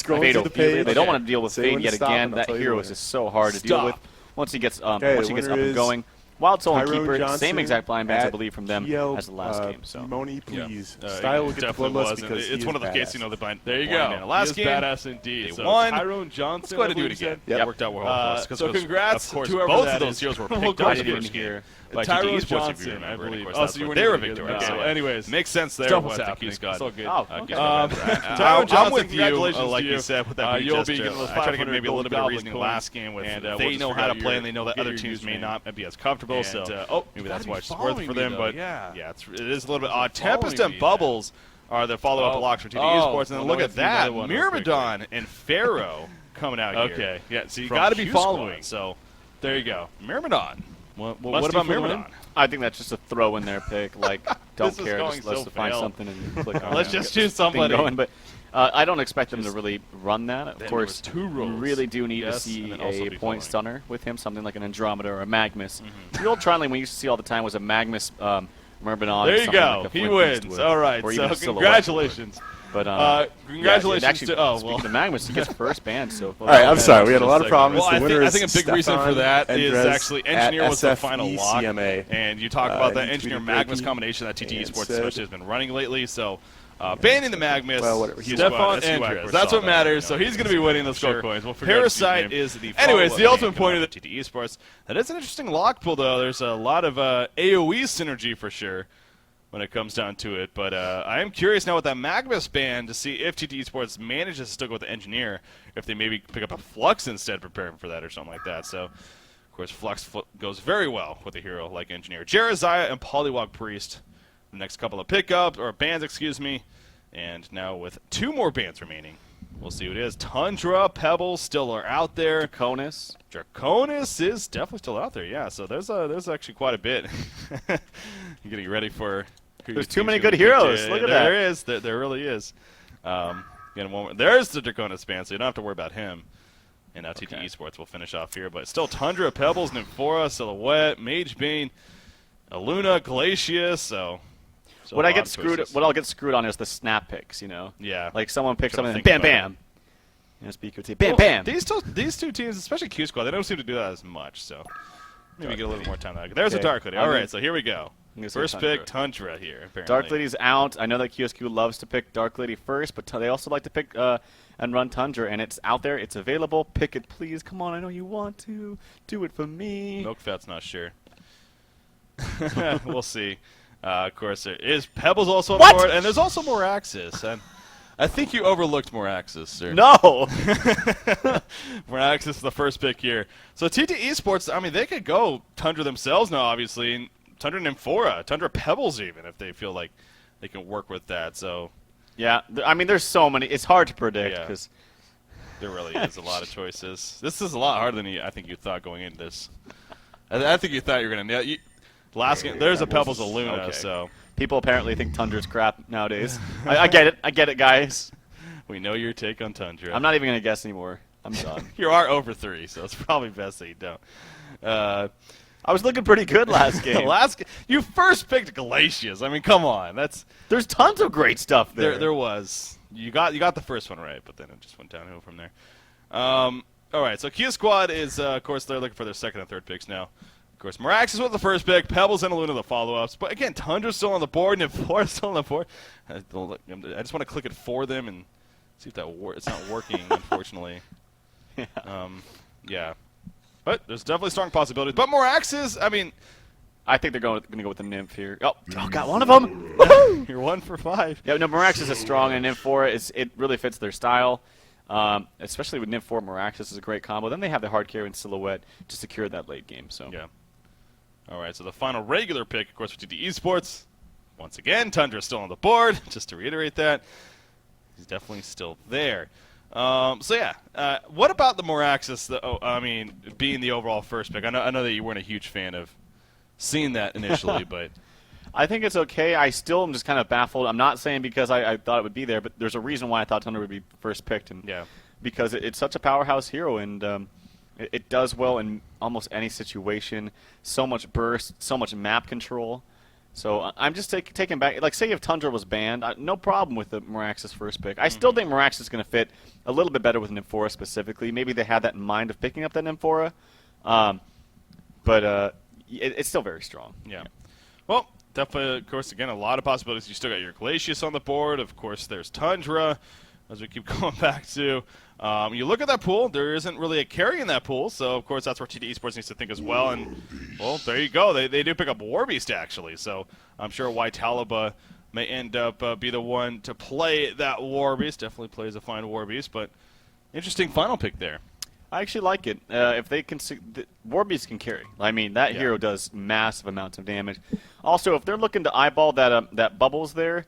Scrolling Fade through the Ophelia. page. They don't want to deal with Say Fade when to yet stop, again. and I'll That tell you hero when. is just so hard to deal with. Once he gets up winner and is going. Wild Soul and Tyrone Keeper, Johnson same exact blind bands, I at believe, from them GL, as the last game. So Moni, please. Yeah. Style will get the definitely bloodlust was. because It's one of those cases, the blind. There you blind go. man. Last He game, is badass indeed. they So won. Tyrone Johnson. Let's go ahead and do it again. It worked out well for us. So congrats of course, to whoever both that of those is. heroes were We'll picked go up to in the the first game. game. By Tyrone TD Esports, if you Johnson, remember. I And of believe. course, Oh, so you weren't they were even victorious. good. So Okay. Anyways, makes sense there. doubles What the happening. Q's got. It's all good. Oh, Okay. Tyrone Johnson, I'm with you, congratulations like to you said, with that you'll gesture. be getting those I tried to get 500 maybe a little bit of goblin reasoning coins, last game with and we'll they just know figure how to out play your- and they know that get other your teams may username. not be as comfortable. And, So you maybe gotta that's be why it's worth following for me, them. though, But yeah. it is a little bit odd. Following Tempest and me, Bubbles are the follow-up Oh. blocks for TD Oh. Esports, and then Well, look no, at it's that, another one real quick. Myrmidon and Pharaoh coming out here. Okay. Yeah. So you from got to be Q following. Squad. So There you go. Myrmidon. What Must about do for the Myrmidon? win? I think that's just a throw in there pick. Like, don't This is care. going Just let's so find fail. something and click on Let's it. just Get choose something somebody. Going. But I don't expect them to really run that. Of Then course, there was two we rolls. really do need Yes, to see and then also a be point following. stunner with him, something like an Andromeda or a Magnus. The old Tron lane we used to see all the time was a Magnus Myrmidon. There or you something go. like a He Flint wins. Beast would, All right. or even So a Silhouette congratulations. would. Congratulations yeah, actually, to. Oh speaking well. of Magnus, he gets first ban. So All right, I'm sorry. We had a lot of problems. Well, The winner I is think a big reason for Stefan that is Endres actually Engineer at was the final lock. SFECMA. And you talk about that he Engineer tweeted Magnus breaking combination that TT and Esports said- especially has been running lately. So banning the Magnus. Well, whatever. Q Stefan Squad, SUI, of Andres. course, That's saw what that, matters. you know, So he's going to be winning those gold coins. We'll figure out his Parasite name. is the Anyways, the follow-up ultimate game point coming of out TT Esports. That is an interesting lock pull, though. There's a lot of AoE synergy for sure when it comes down to it. But I am curious now with that Magnus ban to see if TT Esports manages to stick with the Engineer, if they maybe pick up a Flux instead, preparing for that or something like that. So, of course, Flux goes very well with a hero like Engineer. Jeraziah and Polywog Priest, the next couple of pickups, or bans, excuse me. And now with 2 more bans remaining, we'll see what it is. Tundra, Pebbles still are out there. Draconis. Draconis is definitely still out there, yeah. So there's actually quite a bit. You're getting ready for. There's too many good heroes. Look at that. There is. There really is. Again, there's the Draconis ban, so you don't have to worry about him. And now TT Esports will finish off here, but still Tundra, Pebbles, Nymphora, Silhouette, Mage Bane, Aluna, Glacius. So What a I lot get of screwed. choices. What I'll get screwed on is the snap picks. You know. Yeah. Like someone picks Gotta something, and think bam, about bam. You know, BQT, bam, Well, bam. These two teams, especially Q Squad, they don't seem to do that as much. So maybe get a little more time. There's a Okay. Dark Lady. All right, so here we go. I'm gonna say First Tundra. pick, Tundra here. Apparently. Dark Lady's out. I know that QsQ loves to pick Dark Lady first, but they also like to pick and run Tundra, and it's out there. It's available. Pick it, please. Come on, I know you want to. Do it for me. Milkfat's not sure. We'll see. Of course, there is Pebbles also on What? board, and there's also Moraxis. And I think you overlooked Moraxis, sir. No. Moraxis is the first pick here. So TT Esports, I mean, they could go Tundra themselves now, obviously. And Tundra Nymphora, Tundra Pebbles even, if they feel like they can work with that. So Yeah, I mean, there's so many. It's hard to predict Yeah. because there really is a lot of choices. This is a lot harder than I think you thought going into this. I think you thought you were going to nail it. Last game, there's a Pebbles of Luna, Okay. so people apparently think Tundra's crap nowadays. I get it. I get it, guys. we know your take on Tundra. I'm not even gonna guess anymore. I'm done. You are over 3, so it's probably best that you don't. I was looking pretty good last game. You first picked Glacius. I mean, come on. There's tons of great stuff there. There was. You got the first one right, but then it just went downhill from there. All right, so Q Squad is, of course, they're looking for their second and third picks now. Of course, Moraxis was the first pick, Pebbles and Aluna the follow-ups. But again, Tundra's still on the board, Nymphora still on the board. I just want to click it for them and see if that it's not working, unfortunately. Yeah. But there's definitely strong possibilities. But Moraxis, I mean, I think they're going to go with the Nymph here. Oh, got one of them. Woohoo! you're 1 for 5. Yeah, no, Moraxis is strong, and Nymphora it really fits their style. Especially with Nymphora, Moraxis is a great combo. Then they have the hard carry and Silhouette to secure that late game. So Yeah. All right, so the final regular pick, of course, for TT Esports. Once again, Tundra is still on the board, just to reiterate that. He's definitely still there. So, yeah, what about the Moraxis, being the overall first pick? I know that you weren't a huge fan of seeing that initially, but I think it's okay. I still am just kind of baffled. I'm not saying because I thought it would be there, but there's a reason why I thought Tundra would be first picked, and yeah. because it's such a powerhouse hero, and it does well in almost any situation. So much burst, so much map control, So I'm just taking back, like, say if Tundra was banned, no problem with the Meraxis first pick. I still think Meraxis is going to fit a little bit better with Nymphora specifically. Maybe they had that in mind of picking up that Nymphora, but it's still very strong. Yeah. Well, definitely, of course, again, a lot of possibilities. You still got your Glacius on the board. Of course, there's Tundra, as we keep going back to. You look at that pool, there isn't really a carry in that pool, so of course that's where TD Esports needs to think as well. And, well, there you go. They do pick up Warbeast, actually, so I'm sure Talaba may end up be the one to play that Warbeast. Definitely plays a fine Warbeast, but interesting final pick there. I actually like it. If they can, Warbeast can carry. I mean, that hero does massive amounts of damage. Also, if they're looking to eyeball that Bubbles there,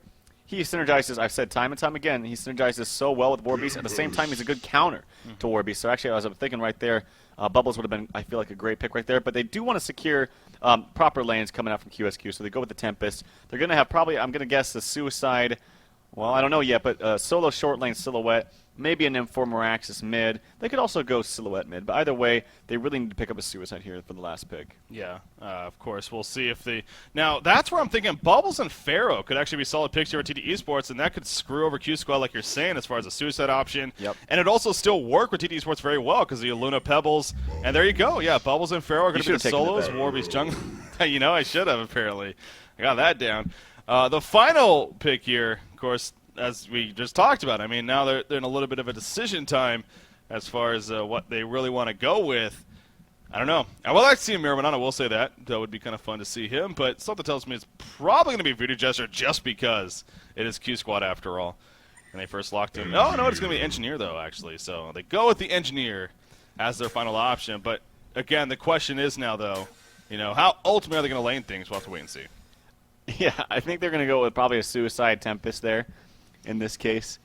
he synergizes, I've said time and time again, he synergizes so well with Warbeast. At the same time, he's a good counter to Warbeast. So actually, as I'm thinking right there, Bubbles would have been, I feel like, a great pick right there. But they do want to secure proper lanes coming out from QsQ, so they go with the Tempest. They're going to have probably, I'm going to guess, the Suicide. Well, I don't know yet, but solo short lane Silhouette, maybe a Nymphora Meraxis mid. They could also go Silhouette mid, but either way, they really need to pick up a Suicide here for the last pick. Yeah, of course. We'll see if they... Now, that's where I'm thinking Bubbles and Pharaoh could actually be solid picks here at TD Esports, and that could screw over QsQ like you're saying as far as a Suicide option. Yep. And it also still work with TD Esports very well because the Luna Pebbles. And there you go. Yeah, Bubbles and Pharaoh are going to be the solos. Warbeast Jungle. You know, I should have, apparently. I got that down. The final pick here, of course, as we just talked about, I mean, now they're in a little bit of a decision time as far as what they really want to go with. I don't know. I would like to see Miraban, I will say that. That would be kind of fun to see him, but something tells me it's probably going to be Voodoo Jester just because it is QsQ after all. And they first locked him. Oh, no, it's going to be Engineer, though, actually. So they go with the Engineer as their final option. But, again, the question is now, though, you know, how ultimately are they going to lane things? We'll have to wait and see. Yeah, I think they're going to go with probably a Suicide Tempest there in this case.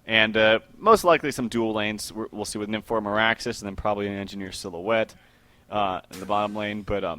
And most likely some dual lanes. We'll see with Nymphora Meraxis and then probably an Engineer Silhouette in the bottom lane. But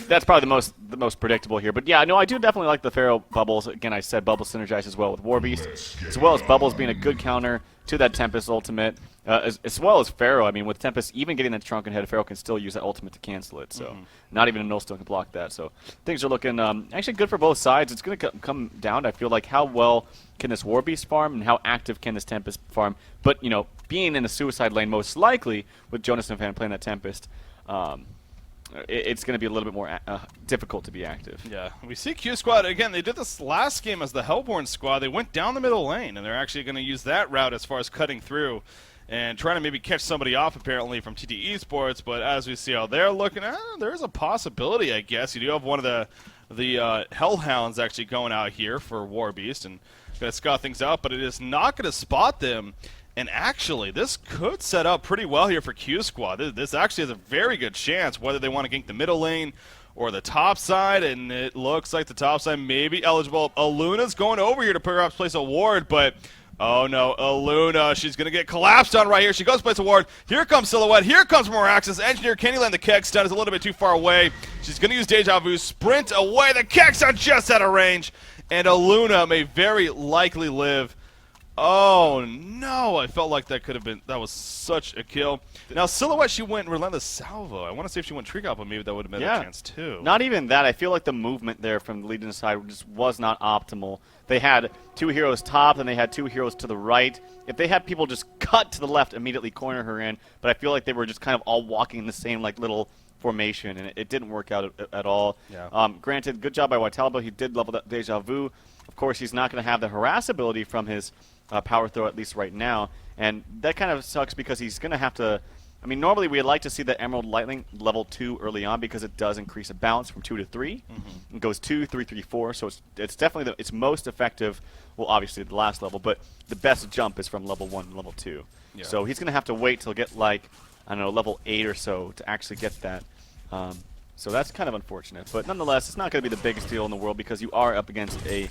that's probably the most predictable here. But yeah, no, I do definitely like the Pharaoh Bubbles. Again, I said Bubbles synergizes well with Warbeast, as well as Bubbles being a good counter to that Tempest ultimate, as well as Pharaoh. I mean, with Tempest even getting that Shrunken Head, Pharaoh can still use that ultimate to cancel it. So not even a Nullstone can block that. So things are looking actually good for both sides. It's going to come down to, I feel like, how well can this Warbeast farm and how active can this Tempest farm. But, you know, being in the Suicide lane most likely with Jonas and Van playing that Tempest, it's going to be a little bit more difficult to be active. Yeah, we see QsQ again. They did this last game as the Hellborn squad. They went down the middle lane, and they're actually going to use that route as far as cutting through and trying to maybe catch somebody off, apparently, from TD Esports. But as we see how they're looking, there's a possibility, I guess. You do have one of the Hellhounds actually going out here for Warbeast and going to scout things out, but it is not going to spot them. And actually, this could set up pretty well here for QsQ. This actually has a very good chance, whether they want to gank the middle lane or the top side, and it looks like the top side may be eligible. Aluna's going over here to perhaps place a ward, but oh no, Aluna, she's going to get collapsed on right here. She goes to place a ward. Here comes Silhouette. Here comes Meraxis. Engineer, can he land the Keck stun? Is a little bit too far away. She's going to use Deja Vu. Sprint away. The Keck stun just out of range, and Aluna may very likely live. Oh no, I felt like that could have been, that was such a kill. Now Silhouette, she went Relentless Salvo. I want to see if she went Tree Goblin, maybe that would have been a chance too. Not even that, I feel like the movement there from the leading side just was not optimal. They had two heroes top and they had two heroes to the right. If they had people just cut to the left, immediately corner her in, but I feel like they were just kind of all walking in the same like little formation, and it didn't work out at all. Yeah. Granted, good job by Talaba. He did level that Deja Vu. Of course, he's not going to have the harass ability from his power throw, at least right now, and that kind of sucks because he's going to have to. I mean, normally we'd like to see the Emerald Lightning level 2 early on because it does increase a bounce from 2 to 3. It goes 2, 3, 3, 4, so it's definitely it's most effective. Well, obviously the last level, but the best jump is from level 1 to level 2. Yeah. So he's going to have to wait till get like, I don't know, level 8 or so to actually get that. So that's kind of unfortunate, but nonetheless, it's not going to be the biggest deal in the world because you are up against a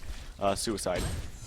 Suicide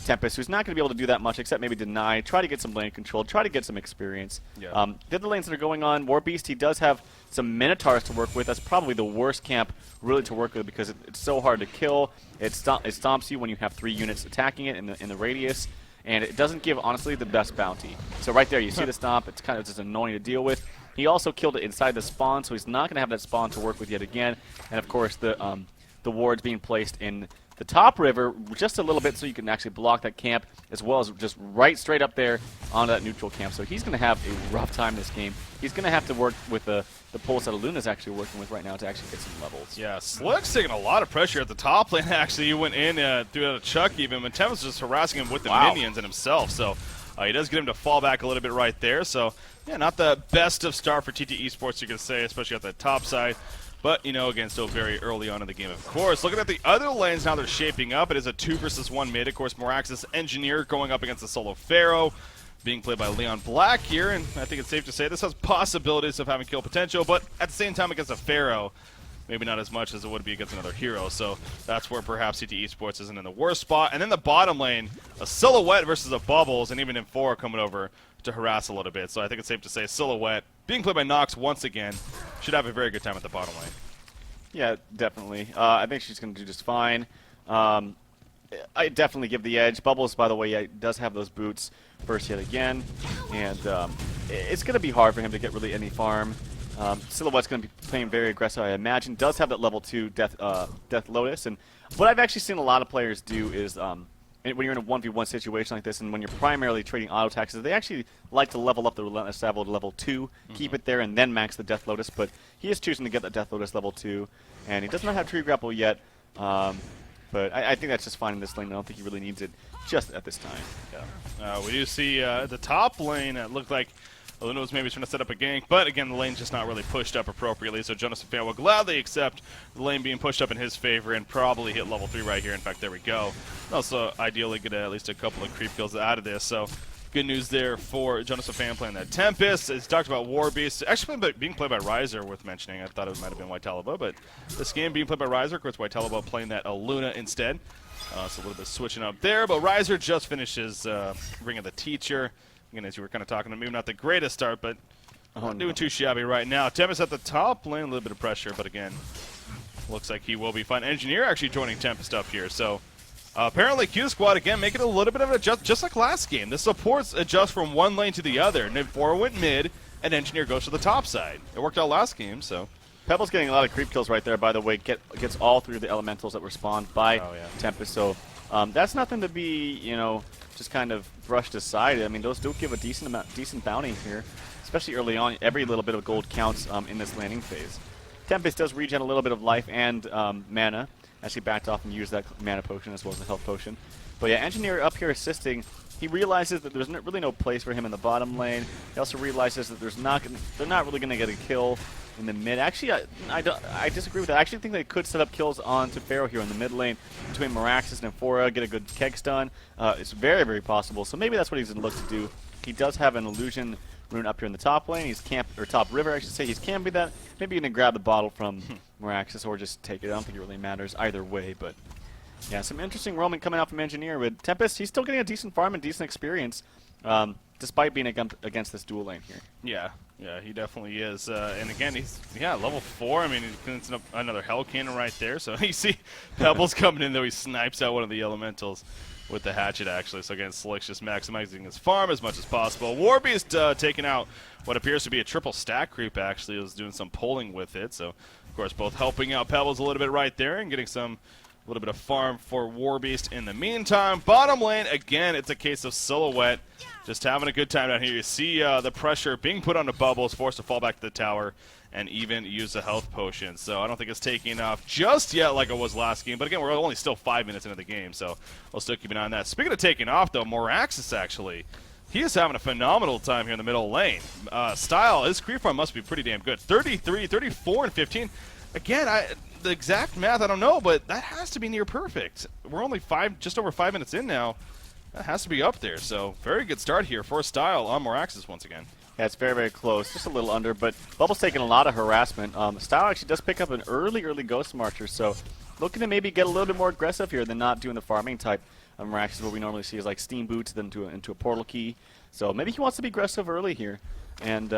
Tempest, who's not going to be able to do that much except maybe deny, try to get some lane control, try to get some experience. Yeah. The other lanes that are going on, Warbeast, he does have some Minotaurs to work with. That's probably the worst camp really to work with because it's so hard to kill. It stomps you when you have 3 units attacking it in the radius, and it doesn't give, honestly, the best bounty. So right there, you see the stomp. It's kind of just annoying to deal with. He also killed it inside the spawn, so he's not going to have that spawn to work with yet again. And, of course, the the wards being placed in the top river just a little bit so you can actually block that camp, as well as just right straight up there onto that neutral camp. So he's going to have a rough time this game. He's going to have to work with the pulse that Luna's actually working with right now to actually get some levels. Yeah, Slick's taking a lot of pressure at the top lane, actually. He went in, threw out a Chuck even, but Tem was just harassing him with the minions and himself. So he does get him to fall back a little bit right there. So, yeah, not the best of start for TT Esports, you could say, especially at the top side. But, you know, again, still very early on in the game, of course. Looking at the other lanes now, they're shaping up. It is a 2 versus 1 mid. Of course, Moraxis Engineer going up against the solo Pharaoh, being played by Leon Black here. And I think it's safe to say this has possibilities of having kill potential, but at the same time against a Pharaoh, maybe not as much as it would be against another hero. So that's where perhaps CT Esports isn't in the worst spot. And then the bottom lane, a Silhouette versus a Bubbles, and even M4 coming over to harass a little bit. So I think it's safe to say Silhouette, being played by Nox once again, should have a very good time at the bottom lane. Yeah, definitely. I think she's going to do just fine. I definitely give the edge. Bubbles, by the way, does have those boots first yet again, and it's going to be hard for him to get really any farm. Silhouette's going to be playing very aggressive, I imagine. Does have that level 2 Death Lotus, and what I've actually seen a lot of players do is when you're in a 1v1 situation like this, and when you're primarily trading auto taxes, they actually like to level up the Relentless Savile to level 2, keep it there, and then max the Death Lotus. But he is choosing to get that Death Lotus level 2, and he does not have Tree Grapple yet. But I think that's just fine in this lane. I don't think he really needs it just at this time. Yeah. We do see the top lane. It looked like Luna was maybe trying to set up a gank, but again, the lane's just not really pushed up appropriately, so Jonas Fan will gladly accept the lane being pushed up in his favor and probably hit level 3 right here. In fact, there we go. Also, ideally get at least a couple of creep kills out of this, so good news there for Jonas Fan playing that Tempest. It's talked about War Beast. Actually being played by Riser, worth mentioning. I thought it might have been White Talibot, but this game being played by Riser, of course, White Talibot playing that Luna instead. So a little bit switching up there, but Riser just finishes Ring of the Teacher. Again, as you were kind of talking, maybe not the greatest start, but not doing too shabby right now. Tempest at the top lane, a little bit of pressure, but again, looks like he will be fine. Engineer actually joining Tempest up here, so apparently Q Squad again making a little bit of an adjust, just like last game. The supports adjust from one lane to the other. Nib4 went mid, and Engineer goes to the top side. It worked out last game, so. Pebble's getting a lot of creep kills right there, by the way. Gets all through the elementals that were spawned by Tempest, so that's nothing to be, you know, just kind of brushed aside. I mean, those do give a decent bounty here, especially early on. Every little bit of gold counts in this landing phase. Tempest does regen a little bit of life and mana, as he backed off and used that mana potion as well as the health potion. But yeah, Engineer up here assisting. He realizes that there's really no place for him in the bottom lane. He also realizes that they're not really going to get a kill in the mid. Actually, I disagree with that. I actually think they could set up kills onto Pharaoh here in the mid lane between Moraxis and Amphora, get a good keg stun. It's very, very possible. So maybe that's what he's going to look to do. He does have an illusion rune up here in the top lane. He's top river, I should say. He's camping that. Maybe going to grab the bottle from Moraxis or just take it. I don't think it really matters either way, but yeah, some interesting roaming coming out from Engineer. With Tempest, he's still getting a decent farm and decent experience, despite being against this dual lane here. Yeah, he definitely is. And again, he's level 4. I mean, he's cleansing up another Hell Cannon right there. So you see Pebbles coming in, though he snipes out one of the elementals with the hatchet, actually. So again, Slick's just maximizing his farm as much as possible. Warbeast taking out what appears to be a triple stack creep, actually. He was doing some pulling with it. So, of course, both helping out Pebbles a little bit right there and getting a little bit of farm for Warbeast in the meantime. Bottom lane, again, it's a case of Silhouette just having a good time down here. You see the pressure being put onto Bubbles, forced to fall back to the tower, and even use a health potion. So I don't think it's taking off just yet like it was last game. But again, we're only still 5 minutes into the game, so we'll still keep an eye on that. Speaking of taking off, though, Moraxis actually, he is having a phenomenal time here in the middle lane. Style, his creep farm must be pretty damn good. 33, 34, and 15. Again, the exact math, I don't know, but that has to be near perfect. We're only just over 5 minutes in now. That has to be up there. So very good start here for Style on Moraxis once again. Yeah, it's very, very close. Just a little under, but Bubble's taking a lot of harassment. Style actually does pick up an early Ghost Marcher, so looking to maybe get a little bit more aggressive here than not doing the farming type of Moraxis. What we normally see is like Steam Boots then into a Portal Key. So maybe he wants to be aggressive early here. And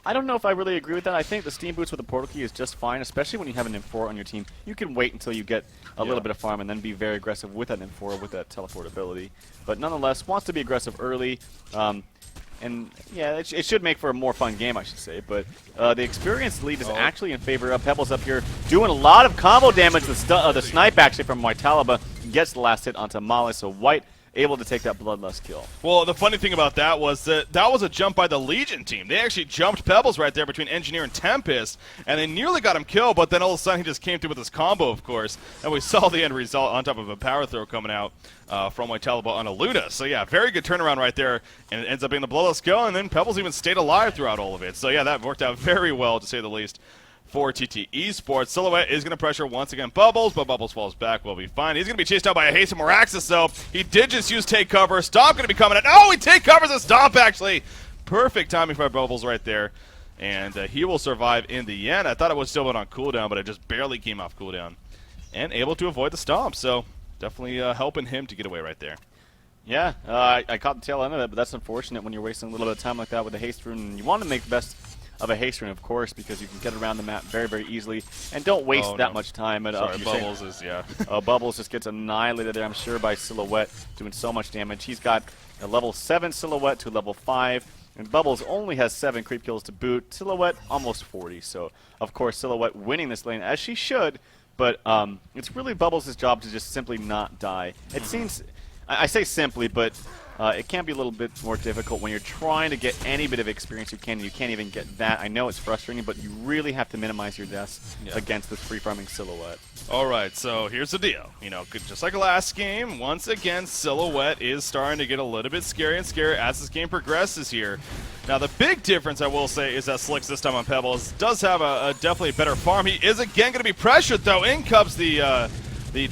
I don't know if I really agree with that. I think the Steam Boots with the Portal Key is just fine, especially when you have an M4 on your team. You can wait until you get a little bit of farm and then be very aggressive with that M4 with that teleport ability. But nonetheless, wants to be aggressive early. And yeah, it should make for a more fun game, I should say. But the experience lead is actually in favor of Pebbles up here. doing a lot of combo damage. The snipe actually from Whitelaba gets the last hit onto Molly, so White able to take that Bloodlust kill. Well, the funny thing about that was that was a jump by the Legion team. They actually jumped Pebbles right there between Engineer and Tempest, and they nearly got him killed, but then all of a sudden he just came through with his combo, of course, and we saw the end result on top of a power throw coming out from Whitelaba on a Luna. So yeah, very good turnaround right there, and it ends up being the Bloodlust kill, and then Pebbles even stayed alive throughout all of it. So yeah, that worked out very well, to say the least, for TT Esports. Silhouette is going to pressure once again Bubbles, but Bubbles falls back. Will be fine. He's going to be chased out by a haste of Moraxis, though. He did just use take cover. Stomp going to be coming out. Oh, he take covers a Stomp, actually. Perfect timing for Bubbles right there. And he will survive in the end. I thought it was still on cooldown, but it just barely came off cooldown. And able to avoid the Stomp, so definitely helping him to get away right there. Yeah, I caught the tail end of it, but that's unfortunate when you're wasting a little bit of time like that with the haste rune. And you want to make the best of a haste rune, of course, because you can get around the map very, very easily, and don't waste that much time. Sorry, Bubbles is, yeah. Bubbles just gets annihilated there, I'm sure, by Silhouette, doing so much damage. He's got a level 7 Silhouette to level 5, and Bubbles only has 7 creep kills to boot. Silhouette, almost 40, so, of course, Silhouette winning this lane, as she should, but it's really Bubbles' job to just simply not die. It seems, I say simply, but it can be a little bit more difficult when you're trying to get any bit of experience you can, and you can't even get that. I know it's frustrating, but you really have to minimize your deaths against this free-farming Silhouette. All right, so here's the deal. You know, just like last game, once again, Silhouette is starting to get a little bit scary and scary as this game progresses here. Now, the big difference, I will say, is that Slicks this time on Pebbles does have a definitely better farm. He is, again, going to be pressured, though. In comes the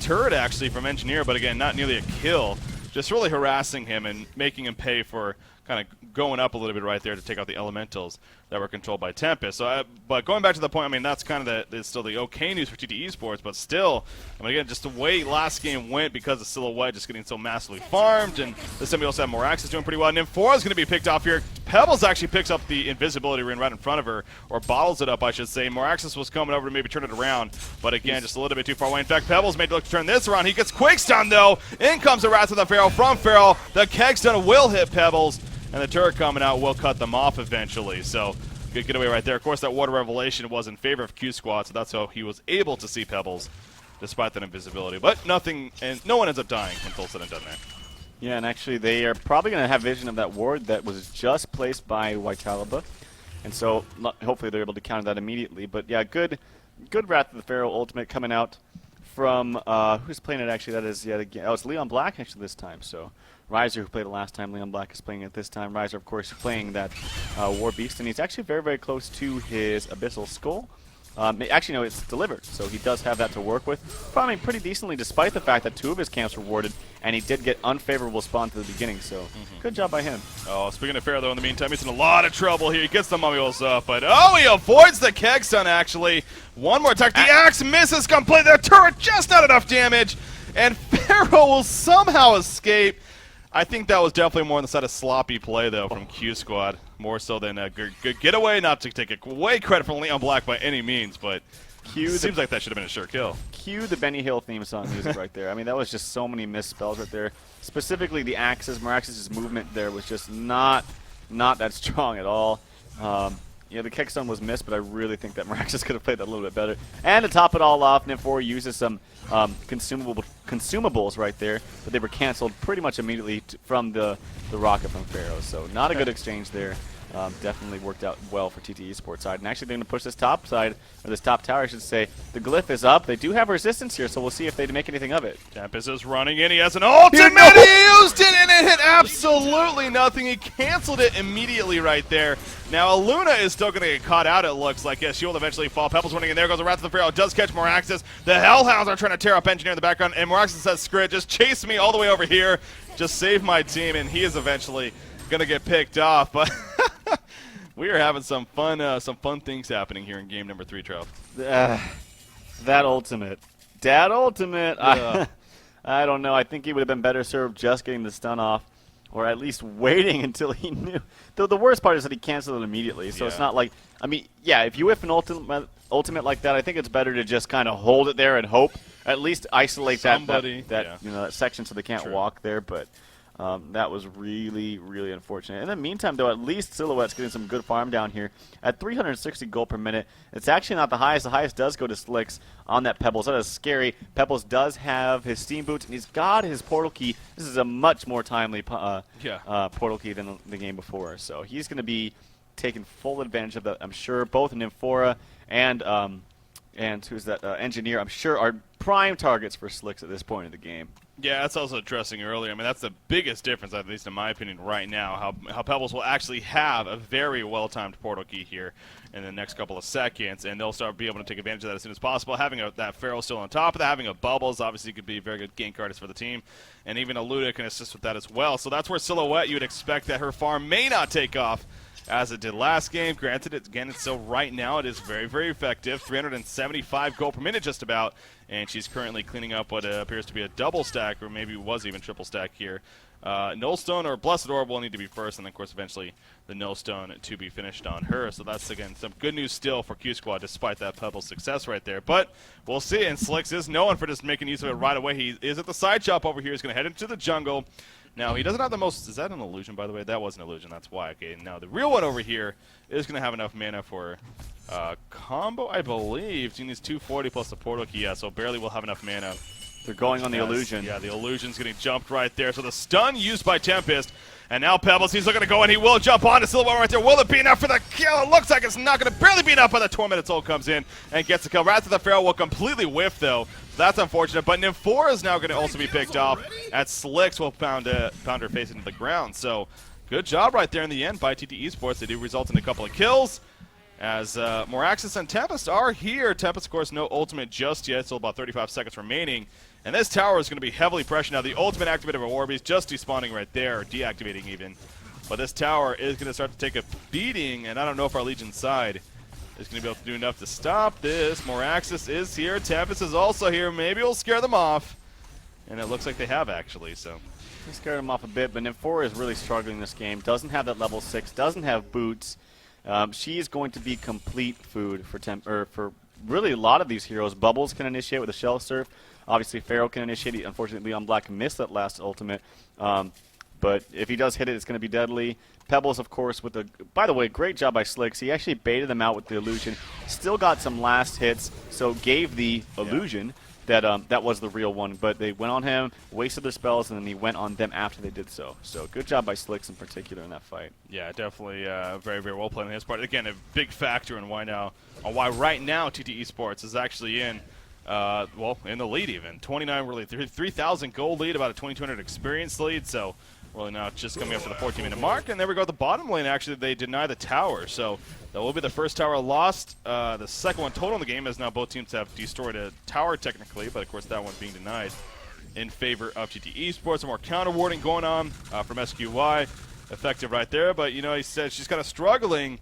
turret, actually, from Engineer, but, again, not nearly a kill. Just really harassing him and making him pay for kind of going up a little bit right there to take out the elementals that were controlled by Tempest. So, but going back to the point, I mean, that's kind of still the okay news for TT Esports, but still, I mean, again, just the way last game went because of Silhouette just getting so massively farmed, and this time we also have Moraxis doing pretty well, and Nymphora is going to be picked off here. Pebbles actually picks up the invisibility rune right in front of her, or bottles it up, I should say. Moraxis was coming over to maybe turn it around, but again, just a little bit too far away. In fact, Pebbles made to look to turn this around. He gets quick stun, though. In comes the Wrath of the Pharaoh from Pharaoh. The keg stun will hit Pebbles, and the turret coming out will cut them off eventually. So, good getaway right there. Of course, that Water Revelation was in favor of QsQ, so that's how he was able to see Pebbles, despite that invisibility. But nothing, and no one ends up dying when full said and done there. Yeah, and actually they are probably going to have vision of that ward that was just placed by Whitelaba, and so hopefully they're able to counter that immediately. But yeah, good Wrath of the Pharaoh ultimate coming out from who's playing it actually? That is yet again. Oh, it's Leon Black actually this time. So Riser, who played it last time, Leon Black is playing it this time. Riser, of course, playing that War Beast, and he's actually very, very close to his Abyssal Skull. Actually, no, it's delivered, so he does have that to work with. Farming pretty decently, despite the fact that 2 of his camps were warded, and he did get unfavorable spawn to the beginning, so good job by him. Oh, speaking of Pharaoh, though, in the meantime, he's in a lot of trouble here. He gets the mummy rolls up, but oh, he avoids the keg stun, actually. One more attack. The axe misses completely. The turret just not enough damage, and Pharaoh will somehow escape. I think that was definitely more on the side of sloppy play, though, from QsQ, more so than a good getaway. Not to take away credit from Leon Black by any means, but seems like that should have been a sure kill. Cue the Benny Hill theme song music right there. I mean, that was just so many missed spells right there. Specifically, the axes, Moraxis' movement there was just not that strong at all. Yeah, the kickstone was missed, but I really think that Moraxis could have played that a little bit better. And to top it all off, Nymphora uses some consumables right there, but they were canceled pretty much immediately from the rocket from Pharaoh. So not a good exchange there. Definitely worked out well for TT Esports side. And actually they're going to push this top side, or this top tower I should say. The glyph is up. They do have resistance here, so we'll see if they make anything of it. Tempest is running in. He has an ultimate. He used it, and it hit absolutely nothing. He canceled it immediately right there. Now, Luna is still going to get caught out, it looks like. Yes, she will eventually fall. Pebbles running in there. Goes the Wrath of the Pharaoh. Does catch Moraxis. The Hellhounds are trying to tear up Engineer in the background, and Moraxis says, screw it, just chase me all the way over here. Just save my team, and he is eventually going to get picked off. But we are having some fun things happening here in game number 3, Trout. That ultimate. I don't know. I think he would have been better served just getting the stun off, or at least waiting until he knew. Though the worst part is that he canceled it immediately, so it's not like, I mean, yeah, if you whiff an ultimate like that, I think it's better to just kind of hold it there and hope. At least isolate that you know, that section so they can't walk there, but That was really, really unfortunate. In the meantime, though, at least Silhouette's getting some good farm down here at 360 gold per minute. It's actually not the highest. The highest does go to Slicks on that Pebbles. That is scary. Pebbles does have his Steam Boots, and he's got his Portal Key. This is a much more timely Portal Key than the game before. So he's going to be taking full advantage of that, I'm sure. Both Nymphora and who's that, Engineer, I'm sure, are prime targets for Slicks at this point in the game. Yeah, that's also addressing earlier. I mean, that's the biggest difference, at least in my opinion, right now, how Pebbles will actually have a very well-timed Portal Key here in the next couple of seconds, and they'll start being able to take advantage of that as soon as possible. Having that Pharaoh still on top of that, having a Bubbles, obviously could be a very good gank artist for the team, and even a Luda can assist with that as well. So that's where Silhouette, you would expect that her farm may not take off as it did last game. Granted, it's still right now, it is very, very effective. 375 gold per minute just about, and she's currently cleaning up what appears to be a double stack, or maybe was even triple stack here. Nullstone or Blessed Orb will need to be first, and then, of course, eventually the Nullstone to be finished on her. So that's, again, some good news still for Q Squad, despite that Pebble success right there. But we'll see, and Slicks is known for just making use of it right away. He is at the side chop over here. He's going to head into the jungle. Now, he doesn't have the most... Is that an illusion, by the way? That was an illusion. That's why. Okay, now the real one over here is going to have enough mana for combo, I believe. He needs 240 plus the Portal Key. Yeah, so barely will have enough mana. They're going on the illusion. Yeah, the illusion's getting jumped right there. So the stun used by Tempest. And now Pebbles, he's looking to go, and he will jump on to Silhouette right there. Will it be enough for the kill? It looks like it's not going to barely be enough, but the Tormented Soul comes in and gets the kill. Wrath of the Pharaoh will completely whiff, though. That's unfortunate, but Nymphora is now going to also be picked off, as Slicks will pound her face into the ground. So good job right there in the end by TT Esports. They do result in a couple of kills, as Moraxis and Tempest are here. Tempest, of course, no ultimate just yet, so about 35 seconds remaining. And this tower is going to be heavily pressured now. The ultimate activated of Orbeez just despawning right there, or deactivating even. But this tower is going to start to take a beating, and I don't know if our Legion side is going to be able to do enough to stop this. Moraxis is here. Tempest is also here. Maybe we'll scare them off. And it looks like they have, actually. So They scared them off a bit, but Nymphora is really struggling this game. Doesn't have that level 6, doesn't have boots. She is going to be complete food for really a lot of these heroes. Bubbles can initiate with a Shell Surf. Obviously, Pharaoh can initiate. Unfortunately, Leon Black missed that last ultimate. But if he does hit it, it's going to be deadly. Pebbles, of course, with the... By the way, great job by Slicks. He actually baited them out with the illusion. Still got some last hits, so gave the illusion that that was the real one. But they went on him, wasted their spells, and then he went on them after they did so. So good job by Slicks in particular in that fight. Yeah, definitely very, very well played on his part. Again, a big factor in why right now TT Esports is actually in... in the lead even. 29, really, 3,000 gold lead, about a 2,200 experience lead, so really now just coming up to the 14-minute mark. And there we go, the bottom lane, actually, they deny the tower, so that will be the first tower lost. The second one total in the game, as now both teams have destroyed a tower technically, but of course that one being denied in favor of TT Esports. Some more counter warding going on from SQY. Effective right there, but you know, he said she's kind of struggling.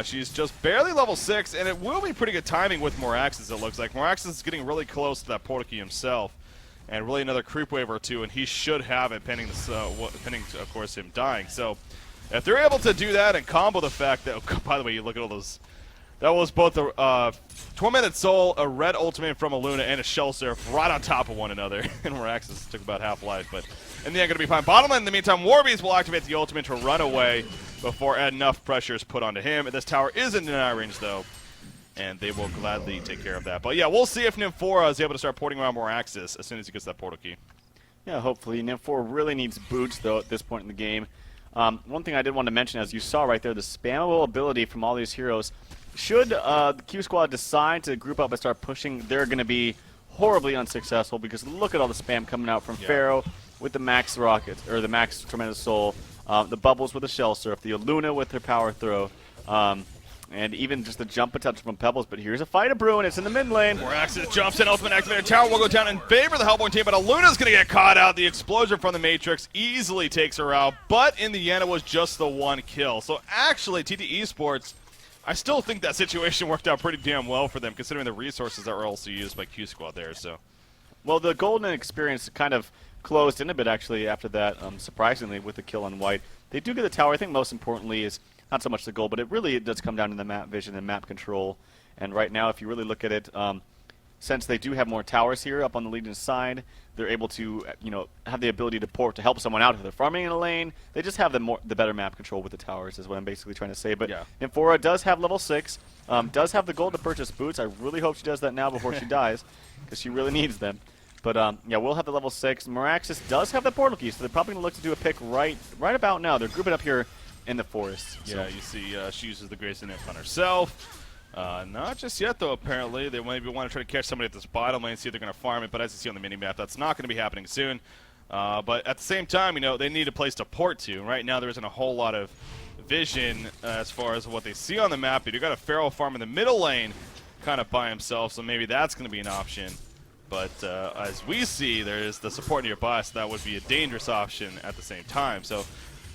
She's just barely level 6, and it will be pretty good timing with Moraxis, it looks like. Moraxis is getting really close to that Portal Key himself, and really another creep wave or two, and he should have it pending, of course, him dying. So if they're able to do that and combo the fact that, oh, by the way, you look at all those, that was both a Tormented Soul, a red ultimate from a Luna, and a Shell Surf right on top of one another, and Moraxis took about half life, but in the end, going to be fine. Bottom lane, in the meantime, Warbeast will activate the ultimate to run away before enough pressure is put onto him. This tower is in deny range, though, and they will gladly take care of that. But yeah, we'll see if Nymphora is able to start porting around Moraxis as soon as he gets that Portal Key. Yeah, hopefully. Nymphora really needs boots, though, at this point in the game. One thing I did want to mention, as you saw right there, the spammable ability from all these heroes. Should the Q Squad decide to group up and start pushing, they're going to be horribly unsuccessful, because look at all the spam coming out from Pharaoh with the max rocket, or the max Tremendous Soul, the Bubbles with the Shell Surf, the Luna with her Power Throw, and even just the jump potential from Pebbles. But here's a fight of Bruin. It's in the mid lane. Moraxis jumps in, ultimate activated tower will go down in favor of the Hellborn team, but Luna's going to get caught out. The explosion from the Matrix easily takes her out, but in the end it was just the one kill. So actually, TT Esports, I still think that situation worked out pretty damn well for them, considering the resources that were also used by Q Squad there. So, well, the golden experience kind of closed in a bit, actually, after that, surprisingly, with the kill on white. They do get the tower. I think most importantly is not so much the goal, but it does come down to the map vision and map control. And right now, if you really look at it, since they do have more towers here up on the Legion's side, they're able to, have the ability to port to help someone out if they're farming in a lane. They just have the better map control with the towers, is what I'm basically trying to say. But Yeah. Nymphora does have level 6, does have the gold to purchase boots. I really hope she does that now before she dies, because she really needs them. But yeah, we'll have the level 6. Meraxis does have the portal key, so they're probably going to look to do a pick right about now. They're grouping up here in the forest. Yeah, you see she uses the Grace Nymph on herself. Not just yet, though, apparently. They maybe want to try to catch somebody at this bottom lane, see if they're going to farm it, but as you see on the mini-map, that's not going to be happening soon. But at the same time, they need a place to port to. Right now, there isn't a whole lot of vision as far as what they see on the map. But you got a Pharaoh farm in the middle lane kind of by himself, so maybe that's going to be an option. But as we see, there is the support nearby, so that would be a dangerous option at the same time. So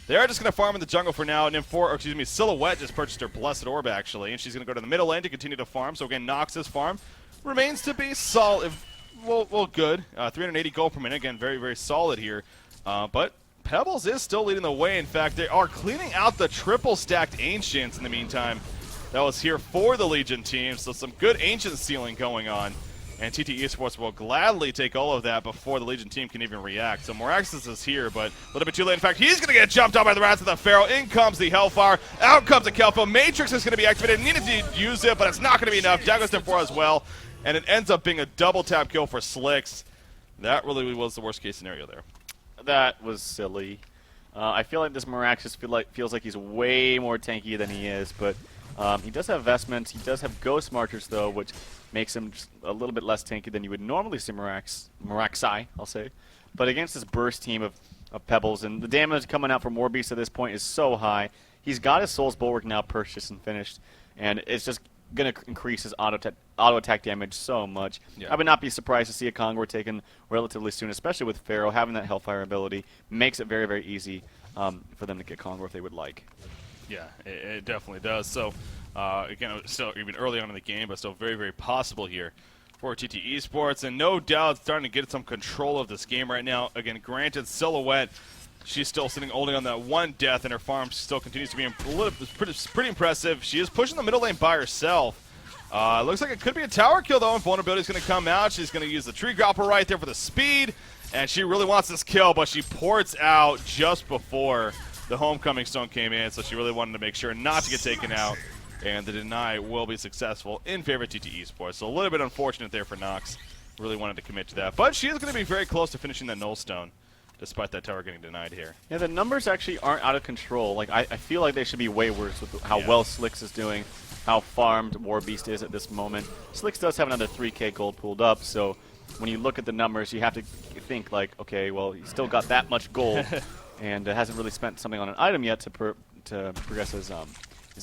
they are just going to farm in the jungle for now. Silhouette just purchased her Blessed Orb, actually, and she's going to go to the middle lane to continue to farm. So again, Nox's farm remains to be solid. Well, good. 380 gold per minute. Again, very, very solid here. But Pebbles is still leading the way. In fact, they are cleaning out the triple-stacked Ancients in the meantime. That was here for the Legion team, so some good Ancient stealing going on. And TT eSports will gladly take all of that before the Legion team can even react. So Meraxis is here, but a little bit too late. In fact, he's going to get jumped on by the Rats of the Pharaoh. In comes the Hellfire. Out comes the Kelpo. Matrix is going to be activated. Needed to use it, but it's not going to be enough. Down goes Nymphora as well. And it ends up being a double tap kill for Slicks. That really was the worst case scenario there. That was silly. I feel like this Meraxis feels like he's way more tanky than he is, but he does have vestments. He does have Ghost Marchers, though, which makes him just a little bit less tanky than you would normally see Meraxi, I'll say. But against this burst team of Pebbles, and the damage coming out from Warbeast at this point is so high. He's got his Soul's Bulwark now purchased and finished, and it's just going to increase his auto attack damage so much. Yeah. I would not be surprised to see a Conqueror taken relatively soon, especially with Pharaoh having that Hellfire ability. Makes it very, very easy for them to get Conqueror if they would like. Yeah, it definitely does. So, again, still even early on in the game, but still very, very possible here for TT eSports. And no doubt starting to get some control of this game right now. Again, granted, Silhouette, she's still sitting only on that one death, and her farm still continues to be pretty impressive. She is pushing the middle lane by herself. Looks like it could be a tower kill, though, and Vulnerability is going to come out. She's going to use the Tree Grapple right there for the speed, and she really wants this kill, but she ports out just before the Homecoming Stone came in, so she really wanted to make sure not to get taken out, and the deny will be successful in favor of TT eSports. So a little bit unfortunate there for Nox. Really wanted to commit to that, but she is going to be very close to finishing that Null Stone, despite that tower getting denied here. Yeah, the numbers actually aren't out of control. Like I feel like they should be way worse with how well Slicks is doing, how farmed Warbeast is at this moment. Slicks does have another 3K gold pulled up, so when you look at the numbers, you have to think like, okay, well, he's still got that much gold, and hasn't really spent something on an item yet to progress his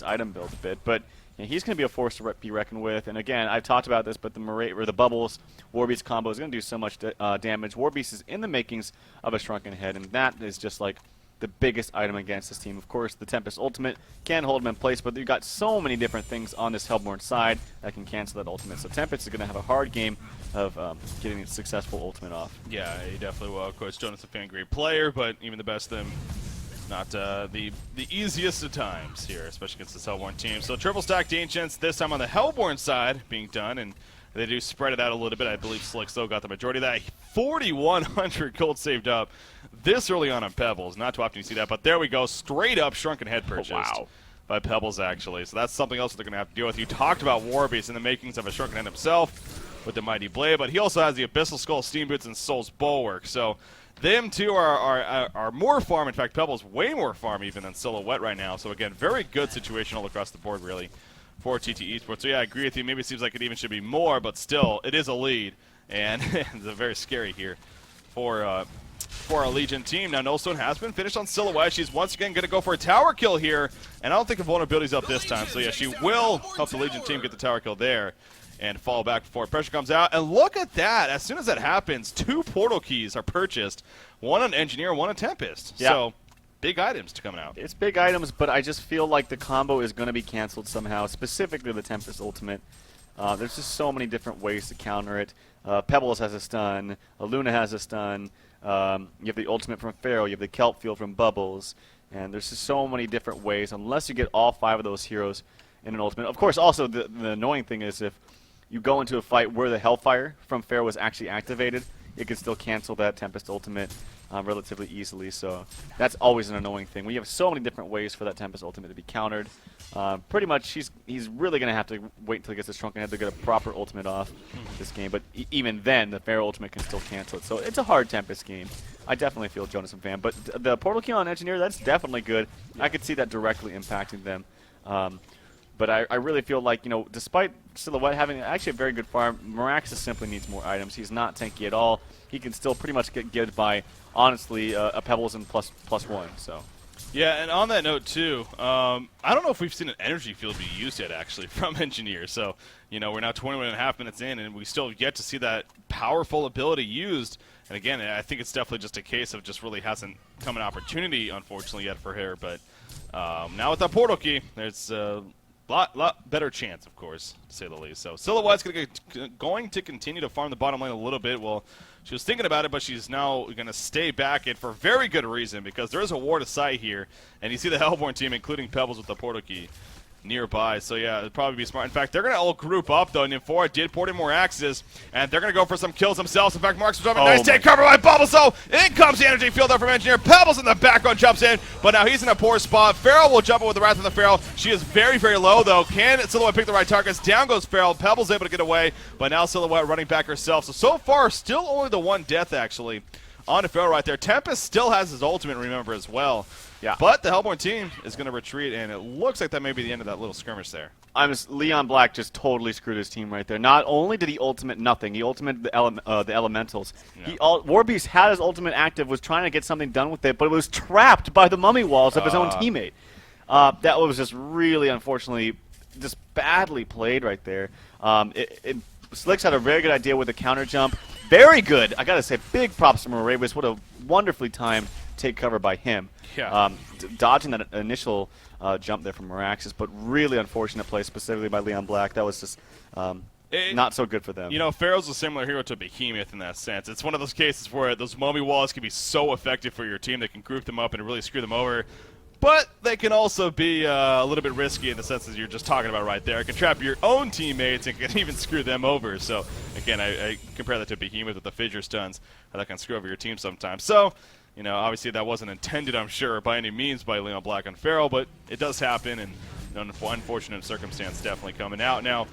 item build a bit. But he's going to be a force to be reckoned with. And again, I've talked about this, but the Bubbles Warbeast combo is going to do so much damage. Warbeast is in the makings of a Shrunken Head, and that is just like the biggest item against this team. Of course, the Tempest Ultimate can hold him in place, but you've got so many different things on this Hellborn side that can cancel that Ultimate. So Tempest is going to have a hard game of getting a successful Ultimate off. Yeah, he definitely will. Of course, Jonas a fan great player, but even the best of them, not the easiest of times here, especially against this Hellborn team. So triple stacked Ancients, this time on the Hellborn side being done, and they do spread it out a little bit. I believe Slick still got the majority of that. 4,100 gold saved up this early on Pebbles. Not too often you see that, but there we go. Straight up Shrunken Head purchased by Pebbles, actually. So that's something else that they're going to have to deal with. You talked about Warbeast and the makings of a Shrunken Head himself with the Mighty Blade, but he also has the Abyssal Skull, Steam Boots, and Soul's Bulwark. So them two are more farm. In fact, Pebbles way more farm even than Silhouette right now. So again, very good situation all across the board, really, for TT eSports. So yeah, I agree with you. Maybe it seems like it even should be more, but still, it is a lead, and it's very scary here for our Legion team. Now, Nullstone has been finished on Silhouette. She's once again going to go for a tower kill here, and I don't think the vulnerability's up this time. So yeah, she will help the Legion team get the tower kill there and fall back before pressure comes out. And look at that. As soon as that happens, 2 portal keys are purchased. One on Engineer, one on Tempest. Yeah. So big items to coming out. It's big items, but I just feel like the combo is going to be canceled somehow, specifically the Tempest Ultimate. There's just so many different ways to counter it. Pebbles has a stun. Luna has a stun. You have the Ultimate from Pharaoh. You have the Kelp Field from Bubbles. And there's just so many different ways, unless you get all 5 of those heroes in an Ultimate. Of course, also, the annoying thing is if you go into a fight where the Hellfire from Pharaoh was actually activated, it can still cancel that Tempest ultimate relatively easily. So that's always an annoying thing. We have so many different ways for that Tempest ultimate to be countered. Pretty much, he's really going to have to wait until he gets his Shrunken Head to get a proper ultimate off this game. But even then, the Pharaoh ultimate can still cancel it. So it's a hard Tempest game. I definitely feel Jonas a fan. But the Portal Key on Engineer, that's definitely good. I could see that directly impacting them. But I really feel like, despite Silhouette having actually a very good farm, Meraxis simply needs more items. He's not tanky at all. He can still pretty much get given by, honestly, a Pebbles and +1. So. Yeah, and on that note, too, I don't know if we've seen an energy field be used yet, actually, from Engineer. So, we're now 21.5 minutes in, and we still yet to see that powerful ability used. And again, I think it's definitely just a case of just really hasn't come an opportunity, unfortunately, yet for her. But now with that Portal Key, there's a lot better chance, of course, to say the least. So Silhouette's going to continue to farm the bottom lane a little bit. Well, she was thinking about it, but she's now going to stay back, and for very good reason, because there is a ward of sight here, and you see the Hellborn team, including Pebbles with the Portal Key nearby. So yeah, it'd probably be smart. In fact, they're going to all group up, though. Nymphora did port in more axes, and they're going to go for some kills themselves. In fact, Mark's dropping a nice take cover by Bubble. So in comes the energy field up from Engineer. Pebbles in the background jumps in, but now he's in a poor spot. Pharaoh will jump in with the Wrath of the Pharaoh. She is very, very low, though. Can Silhouette pick the right targets? Down goes Pharaoh. Pebbles able to get away, but now Silhouette running back herself. So far, still only the one death, actually, on the Pharaoh right there. Tempest still has his ultimate, remember, as well. Yeah. But the Hellborn team is going to retreat, and it looks like that may be the end of that little skirmish there. Leon Black just totally screwed his team right there. Not only did he ultimate nothing, he ultimated the elementals. Yeah. Warbeast had his ultimate active, was trying to get something done with it, but it was trapped by the mummy walls of his own teammate. That was just really, unfortunately, just badly played right there. Slicks had a very good idea with the counter jump. Very good. I got to say, big props to Moravis. What a wonderfully timed take cover by him. Yeah. Dodging that initial jump there from Meraxis, but really unfortunate play specifically by Leon Black. That was just not so good for them. Pharaoh's a similar hero to Behemoth in that sense. It's one of those cases where those mummy walls can be so effective for your team. They can group them up and really screw them over. But they can also be a little bit risky in the sense that you're just talking about right there. It can trap your own teammates and can even screw them over. So, again, I compare that to Behemoth with the fissure stuns. How that can screw over your team sometimes. So, obviously that wasn't intended, I'm sure, by any means by Leon Black and Pharaoh, but it does happen, and an unfortunate circumstance definitely coming out. Now,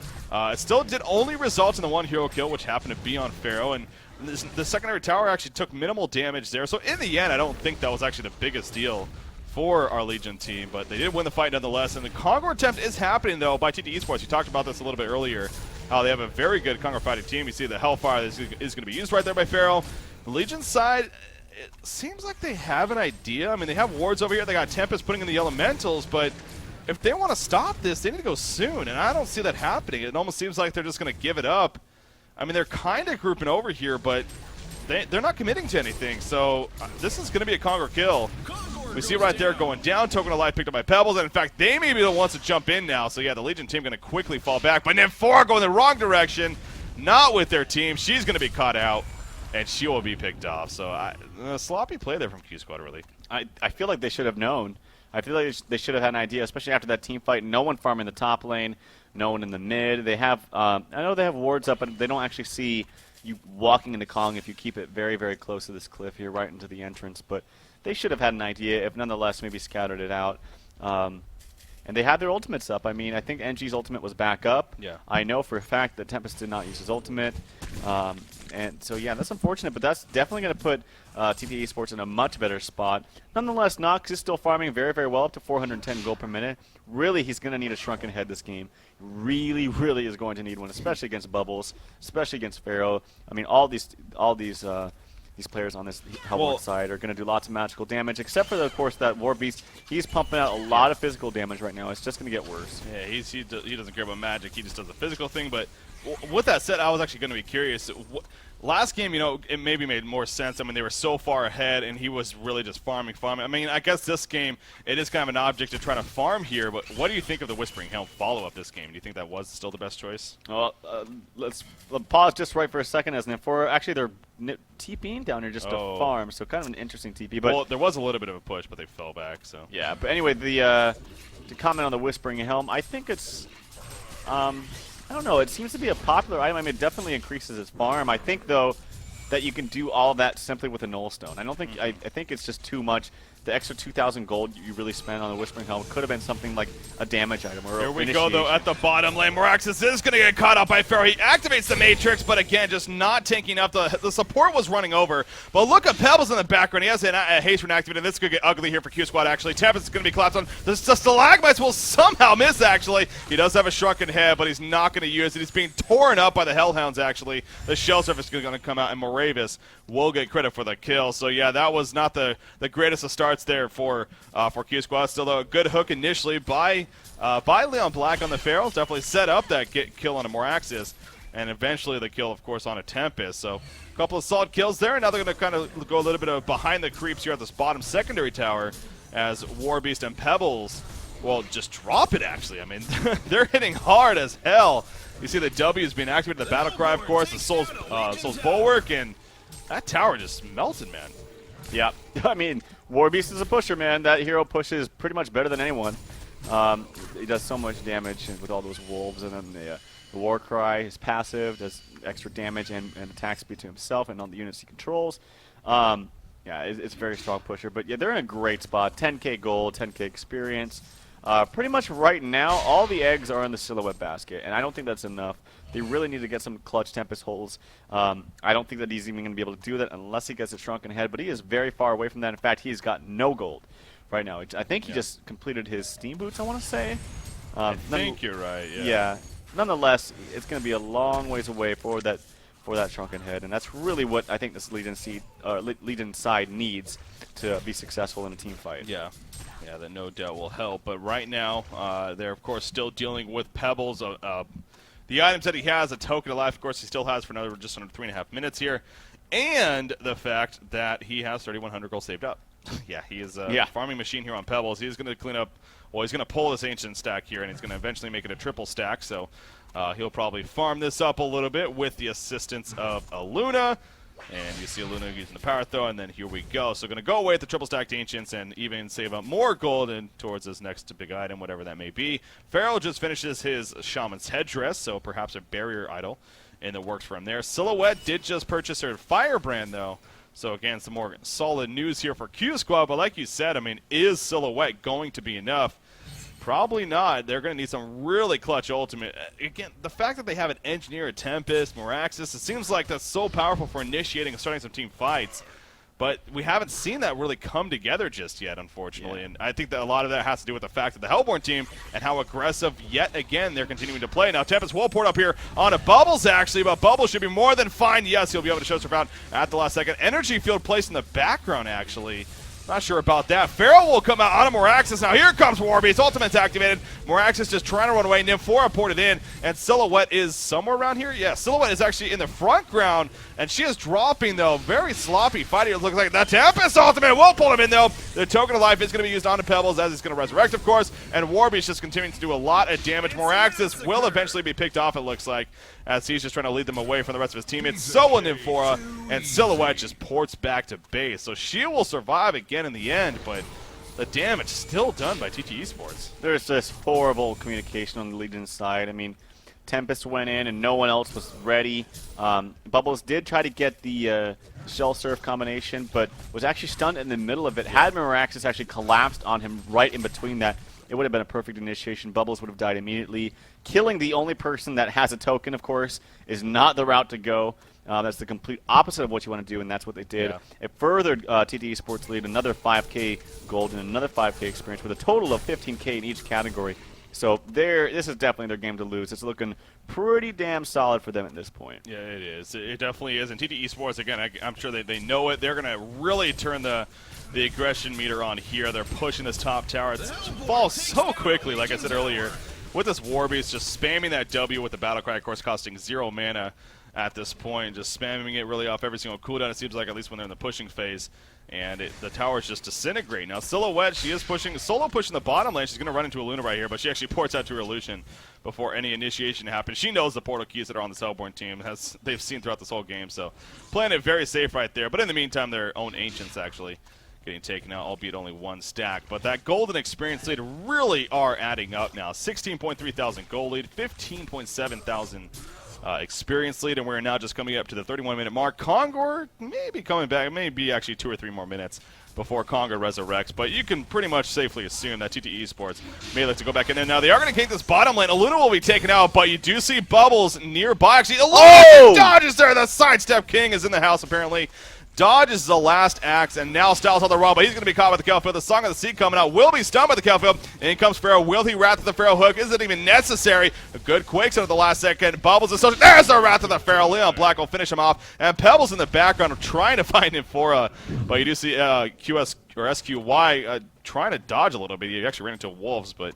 it still did only result in the one hero kill, which happened to be on Pharaoh, and the secondary tower actually took minimal damage there. So in the end, I don't think that was actually the biggest deal for our Legion team, but they did win the fight nonetheless. And the Conqueror attempt is happening, though, by TT Esports. You talked about this a little bit earlier, how they have a very good Conqueror fighting team. You see the Hellfire is going to be used right there by Pharaoh. The Legion side, it seems like they have an idea. I mean, they have wards over here. They got Tempest putting in the elementals, but if they want to stop this, they need to go soon, and I don't see that happening. It almost seems like they're just going to give it up. I mean, they're kind of grouping over here, but they're not committing to anything, so this is going to be a Conqueror kill. We see right there going down. Token of Life picked up by Pebbles, and in fact, they may be the ones to jump in now. So yeah, the Legion team going to quickly fall back, but Nymphora going the wrong direction, not with their team. She's going to be caught out, and she will be picked off. So sloppy play there from QsQ, really. I feel like they should have known. I feel like they should have had an idea, especially after that team fight. No one farming the top lane, no one in the mid. They have, I know they have wards up, but they don't actually see you walking into Kong if you keep it very, very close to this cliff here, right into the entrance. But they should have had an idea, if nonetheless maybe scattered it out. And they had their ultimates up. I mean, I think NG's ultimate was back up. Yeah. I know for a fact that Tempest did not use his ultimate. And so, yeah, that's unfortunate, but that's definitely going to put TT Esports in a much better spot. Nonetheless, Nox is still farming very, very well, up to 410 gold per minute. Really, he's going to need a Shrunken Head this game. Really, really is going to need one, especially against Bubbles, especially against Pharaoh. I mean, all these players on this Hellborn side are going to do lots of magical damage, except for, of course, that Warbeast. He's pumping out a lot of physical damage right now. It's just going to get worse. Yeah, he doesn't care about magic. He just does the physical thing. But with that said, I was actually going to be curious. Last game, it maybe made more sense. I mean, they were so far ahead, and he was really just farming. I mean, I guess this game, it is kind of an object to try to farm here, but what do you think of the Whispering Helm follow-up this game? Do you think that was still the best choice? Well, let's pause just right for a second. As Nymphora, actually, they're TPing down here just to farm, so kind of an interesting TP. But well, there was a little bit of a push, but they fell back. So yeah, but anyway, to comment on the Whispering Helm, I think it's I don't know. It seems to be a popular item. I mean, it definitely increases its farm. I think, though, that you can do all of that simply with a Null Stone. I don't think. I think it's just too much. The extra 2,000 gold you really spent on the Whispering Helm could have been something like a damage item or Here we initiation. go, though, at the bottom lane. Moraxis is going to get caught up by Pharaoh. He activates the Matrix, but again, just not tanking up. The support was running over. But look at Pebbles in the background. He has a haste rune activated. This could get ugly here for QsQ, actually. Tempest is going to be collapsed on. The Stalagmites will somehow miss, actually. He does have a shrunken head, but he's not going to use it. He's being torn up by the Hellhounds, actually. The Shell Surface is going to come out, and Moravis will get credit for the kill. So, yeah, that was not the greatest of starts there for QsQ. Still, though, a good hook initially by Leon Black on the Pharaohs. Definitely set up that kill on a Moraxis, and eventually the kill, of course, on a Tempest. So a couple of solid kills there. Now they're going to kind of go a little bit of behind the creeps here at this bottom secondary tower as Warbeast and Pebbles, well, just drop it, actually. I mean, they're hitting hard as hell. You see the W is being activated, the battle cry, of course, the Soul's Bulwark, and that tower just melted, man. Yeah, I mean, Warbeast is a pusher, man. That hero pushes pretty much better than anyone. He does so much damage with all those wolves, and then the War Cry, his passive, does extra damage and attack speed to himself and on the units he controls. Yeah, it's a very strong pusher. But yeah, they're in a great spot. 10k gold, 10k experience. Pretty much right now, all the eggs are in the Silhouette basket, and I don't think that's enough. They really need to get some clutch Tempest holes. I don't think that he's even going to be able to do that unless he gets a shrunken head, but he is very far away from that. In fact, he's got no gold right now. I think he just completed his Steam Boots, I want to say. I think you're right, yeah. Yeah. Nonetheless, it's going to be a long ways away for that shrunken head, and that's really what I think this lead-in side needs to be successful in a team fight. Yeah. Yeah, that no doubt will help. But right now, they're, of course, still dealing with Pebbles. The items that he has, a token of life, of course, he still has for another just under 3.5 minutes here. And the fact that he has 3,100 gold saved up. Yeah, he is a farming machine here on Pebbles. He's going to clean up, well, he's going to pull this ancient stack here, and he's going to eventually make it a triple stack. So he'll probably farm this up a little bit with the assistance of Aluna. And you see Aluna using the power throw, and then here we go. So going to go away with the triple stacked ancients and even save up more gold and towards his next big item, whatever that may be. Pharaoh just finishes his Shaman's Headdress, so perhaps a barrier idol in the works for him there. Silhouette did just purchase her Firebrand, though. So again, some more solid news here for QsQ. But like you said, I mean, is Silhouette going to be enough? Probably not. They're going to need some really clutch ultimate. Again, the fact that they have an Engineer, a Tempest, Moraxis, it seems like that's so powerful for initiating and starting some team fights. But we haven't seen that really come together just yet, unfortunately. Yeah. And I think that a lot of that has to do with the fact that the Hellborn team and how aggressive, yet again, they're continuing to play. Now, Tempest will port up here on a Bubbles, actually, but Bubbles should be more than fine. Yes, he'll be able to show us around at the last second. Energy field placed in the background, actually. Not sure about that. Pharaoh will come out on a Moraxis. Now here comes Warbeast. Ultimate's activated. Moraxis just trying to run away. Nymphora ported in. And Silhouette is somewhere around here. Yeah, Silhouette is actually in the front ground. And she is dropping, though. Very sloppy fight here. It looks like the Tempest ultimate will pull him in, though. The Token of Life is going to be used onto Pebbles as he's going to resurrect, of course. And Warbeast just continuing to do a lot of damage. Moraxis will eventually be picked off, it looks like, as he's just trying to lead them away from the rest of his teammates. So will Nymphora. And Silhouette just ports back to base. So she will survive again in the end, but the damage still done by TT Esports. There's this horrible communication on the Legion side. I mean, Tempest went in and no one else was ready. Bubbles did try to get the Shell Surf combination, but was actually stunned in the middle of it. Had Moraxis actually collapsed on him right in between that, it would have been a perfect initiation. Bubbles would have died immediately. Killing the only person that has a token, of course, is not the route to go. That's the complete opposite of what you want to do, and that's what they did. Yeah. It furthered TT Esports lead another 5k gold and another 5k experience with a total of 15k in each category. So this is definitely their game to lose. It's looking pretty damn solid for them at this point. Yeah, it is. It definitely is. And TT Esports, again, I'm sure they know it. They're going to really turn the aggression meter on here. They're pushing this top tower. It falls so quickly, like I said earlier, with this Warbeast just spamming that W with the battle cry, of course, costing 0 mana at this point, just spamming it really off every single cooldown, it seems like, at least when they're in the pushing phase. And the tower's just disintegrating. Now, Silhouette, she is solo pushing the bottom lane. She's going to run into a Luna right here, but she actually ports out to her Illusion before any initiation happens. She knows the portal keys that are on the Hellborn team, they've seen throughout this whole game, so playing it very safe right there. But in the meantime, their own Ancients actually getting taken out, albeit only one stack. But that golden experience lead really are adding up now. 16.3 thousand gold lead, 15.7 thousand experience lead, and we're now just coming up to the 31-minute mark. Kongor may be coming back. It may be actually 2 or 3 more minutes before Kongor resurrects, but you can pretty much safely assume that TT Esports may look to go back in there. Now, they are going to take this bottom lane. Aluna will be taken out, but you do see Bubbles nearby. Actually, Aluna dodges there. The sidestep king is in the house, apparently. Dodges the last axe, and now Styles on the run, but he's going to be caught by the kill field. The Song of the Sea coming out will be stunned by the kill field, and in comes Pharaoh. Will he Wrath of the Pharaoh hook? Is it even necessary? A good Quakes at the last second. Bubbles is social. There's the Wrath of the Pharaoh. Leon Black will finish him off, and Pebbles in the background trying to find Infora, but you do see QS or SQY trying to dodge a little bit. He actually ran into wolves, but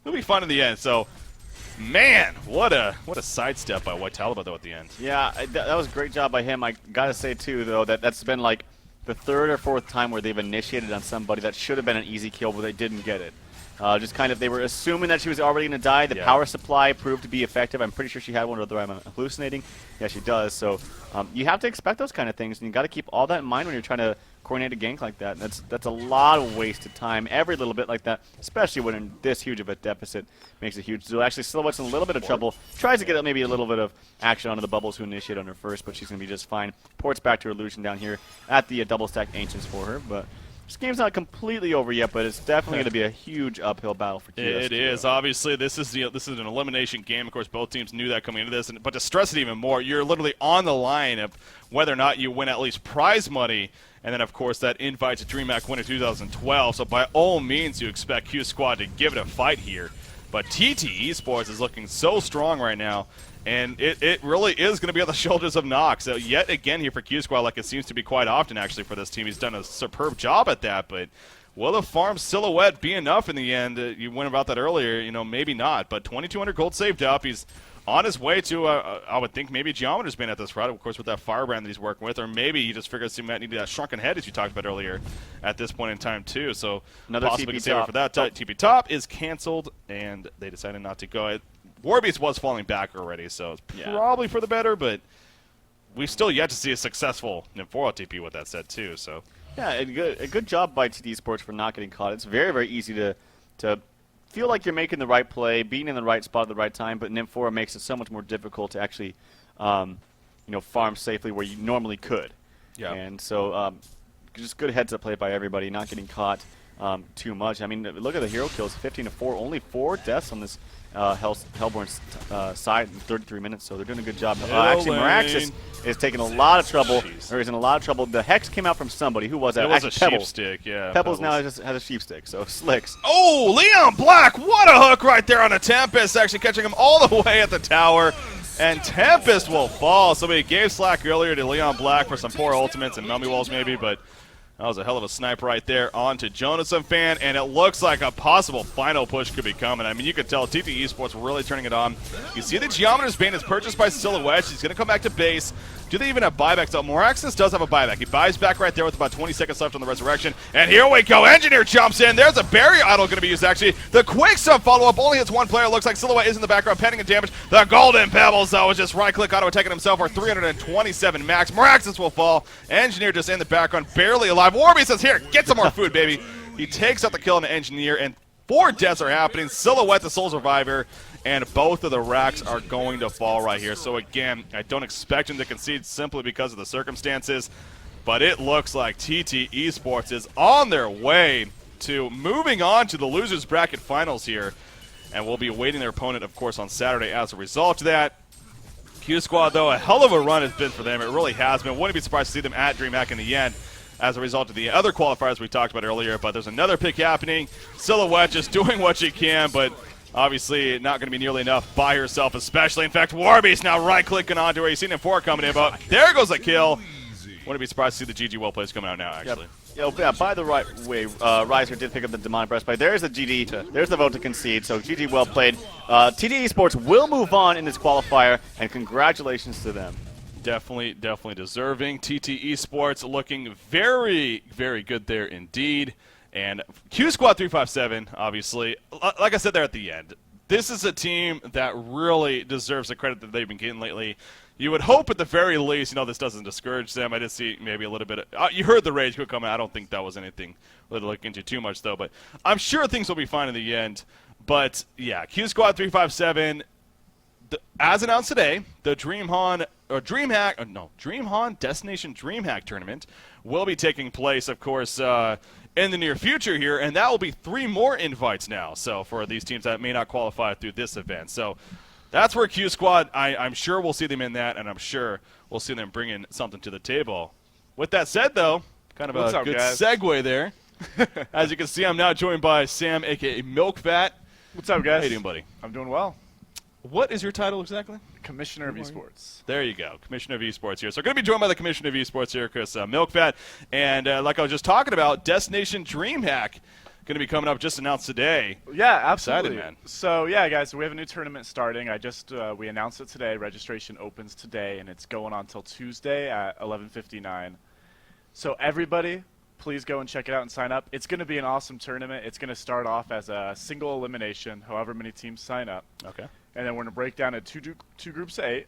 it'll be fun in the end. So, man, what a sidestep by White Talibot, though, at the end. Yeah, that was a great job by him. I gotta say, too, though, that's been like the 3rd or 4th time where they've initiated on somebody that should have been an easy kill, but they didn't get it. Just kind of, they were assuming that she was already going to die. The power supply proved to be effective. I'm pretty sure she had one, or I'm hallucinating. Yeah, she does. So you have to expect those kind of things, and you got to keep all that in mind when you're trying to coordinate a gank like that. That's a lot of wasted time. Every little bit like that, especially when in this huge of a deficit, makes a huge deal. Actually, Silhouette's in a little bit of trouble. Tries to get maybe a little bit of action onto the Bubbles who initiate on her first, but she's going to be just fine. Ports back to her Illusion down here at the double stack Ancients for her, but this game's not completely over yet, but it's definitely going to be a huge uphill battle for QsQ. It is. Obviously, this is an elimination game. Of course, both teams knew that coming into this. But to stress it even more, you're literally on the line of whether or not you win at least prize money, and then, of course, that invite to DreamHack Winter 2012. So by all means, you expect Q Squad to give it a fight here. But TT Esports is looking so strong right now, and it really is going to be on the shoulders of Nox. So yet again here for Q Squad, like it seems to be quite often actually for this team. He's done a superb job at that, but will the farm Silhouette be enough in the end? You went about that earlier, maybe not, but 2,200 gold saved up. He's on his way to, I would think, maybe Geometer's been at this route, of course, with that firebrand that he's working with, or maybe he just figures he might need that shrunken head, as you talked about earlier, at this point in time, too. So another possibly TP save it top. for that. TP top is canceled, and they decided not to go. Warbeast was falling back already, so it's probably for the better, but we've still yet to see a successful Nymphora TP with that said, too. So yeah, a good job by TT Esports for not getting caught. It's very, very easy to feel like you're making the right play, being in the right spot at the right time, but Nymphora makes it so much more difficult to actually, farm safely where you normally could. Yeah. And so, just good heads-up play by everybody, not getting caught too much. I mean, look at the hero kills, 15 to 4, only 4 deaths on this Hellborn's side in 33 minutes, so they're doing a good job. Actually, Miraxis is taking a lot of trouble, or is in a lot of trouble. The Hex came out from somebody. Who was that? It was actually, a Pebbles. sheepstick, yeah. Pebbles now has a sheepstick, so Slicks. Oh, Leon Black, what a hook right there on a Tempest, actually catching him all the way at the tower. And Tempest will fall. Somebody gave slack earlier to Leon Black for some poor ultimates and mummy walls maybe, but that was a hell of a snipe right there onto Jonathan Fan, and it looks like a possible final push could be coming. I mean, you could tell TT Esports really turning it on. You see the Geometer's Bane is purchased by Silhouette. She's going to come back to base. Do they even have buybacks? So Moraxis does have a buyback. He buys back right there with about 20 seconds left on the resurrection. And here we go. Engineer jumps in. There's a barrier idol going to be used, actually. The Quicksub follow-up only hits one player. Looks like Silhouette is in the background, pending and damage. The Golden Pebbles, though, is just right-click auto-attacking himself for 327 max. Moraxis will fall. Engineer just in the background, barely alive. Warby says, here, get some more food, baby. He takes out the kill on the Engineer, and 4 deaths are happening. Silhouette, the sole survivor, and both of the racks are going to fall right here. So again, I don't expect him to concede simply because of the circumstances, but it looks like TT Esports is on their way to moving on to the losers bracket finals here, and we'll be awaiting their opponent, of course, on Saturday as a result of that. Q Squad, though, a hell of a run has been for them. It really has been. Wouldn't be surprised to see them at DreamHack in the end as a result of the other qualifiers we talked about earlier, but there's another pick happening. Silhouette just doing what she can, but obviously not going to be nearly enough by herself, especially. In fact, Warbeast now right-clicking onto her. You've seen him 4 coming in, but there goes a kill. Wouldn't be surprised to see the GG well plays coming out now, actually. Yeah, by the right way, Riser did pick up the demonic breastplate. There's the GD. There's the vote to concede, so GG well played. TT Esports will move on in this qualifier, and congratulations to them. Definitely deserving. TT Esports looking very, very good there indeed. And QsQ357, obviously, like I said there at the end, this is a team that really deserves the credit that they've been getting lately. you would hope at the very least, this doesn't discourage them. I did see maybe a little bit of, you heard the rage quit coming. I don't think that was anything to look into too much, though. But I'm sure things will be fine in the end. But, yeah, QsQ357, as announced today, the DreamHoN Destination DreamHack Tournament will be taking place, of course, in the near future here, and that will be 3 more invites now. So for these teams that may not qualify through this event. So that's where Q Squad, I'm sure we'll see them in that, and I'm sure we'll see them bringing something to the table. With that said, though, kind of a good segue there. As you can see, I'm now joined by Sam, a.k.a. MilkFat. What's up, guys? How you doing, buddy? I'm doing well. What is your title exactly? Commissioner of eSports. There you go, Commissioner of eSports here. So we're going to be joined by the Commissioner of eSports here, Chris MilkFat. And like I was just talking about, Destination DreamHack going to be coming up, just announced today. Yeah, absolutely. Excited, man. So, yeah, guys, we have a new tournament starting. We announced it today. Registration opens today, and it's going on until Tuesday at 11:59. So everybody, please go and check it out and sign up. It's going to be an awesome tournament. It's going to start off as a single elimination, however many teams sign up. Okay. And then we're going to break down into two groups of 8.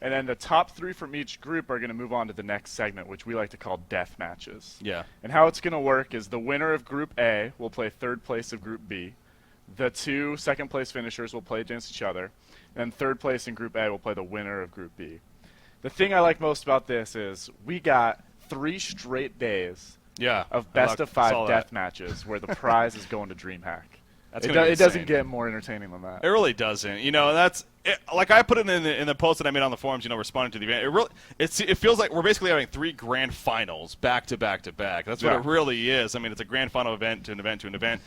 And then the top 3 from each group are going to move on to the next segment, which we like to call death matches. Yeah. And how it's going to work is the winner of Group A will play 3rd place of Group B. The 2 second-place finishers will play against each other. And 3rd place in Group A will play the winner of Group B. The thing I like most about this is we got 3 straight days of best-of-5 death matches where the prize is going to DreamHack. It doesn't get more entertaining than that. It really doesn't. That's like I put it in the post that I made on the forums. Responding to the event. It feels like we're basically having 3 grand finals back to back to back. That's what it really is. I mean, it's a grand final event to an event to an event.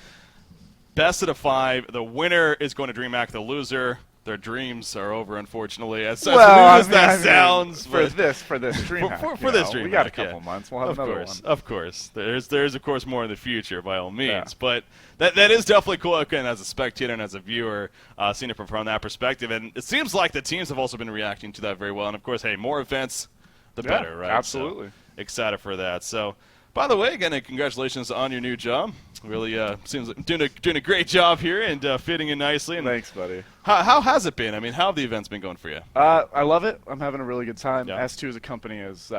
Best of the 5. The winner is going to DreamHack. The loser, their dreams are over, unfortunately. As sounds for this DreamHack. For this DreamHack, we got a couple months. We'll have another one. Of course. There's of course more in the future by all means. Yeah. But that is definitely cool. Again, as a spectator and as a viewer, seeing it from that perspective, and it seems like the teams have also been reacting to that very well. And of course, hey, more events, the better, right? Absolutely. So, excited for that. So. By the way, again, congratulations on your new job. Really seems like doing a great job here and fitting in nicely. And thanks, buddy. How has it been? I mean, how have the events been going for you? I love it. I'm having a really good time. Yeah. S2 as a company is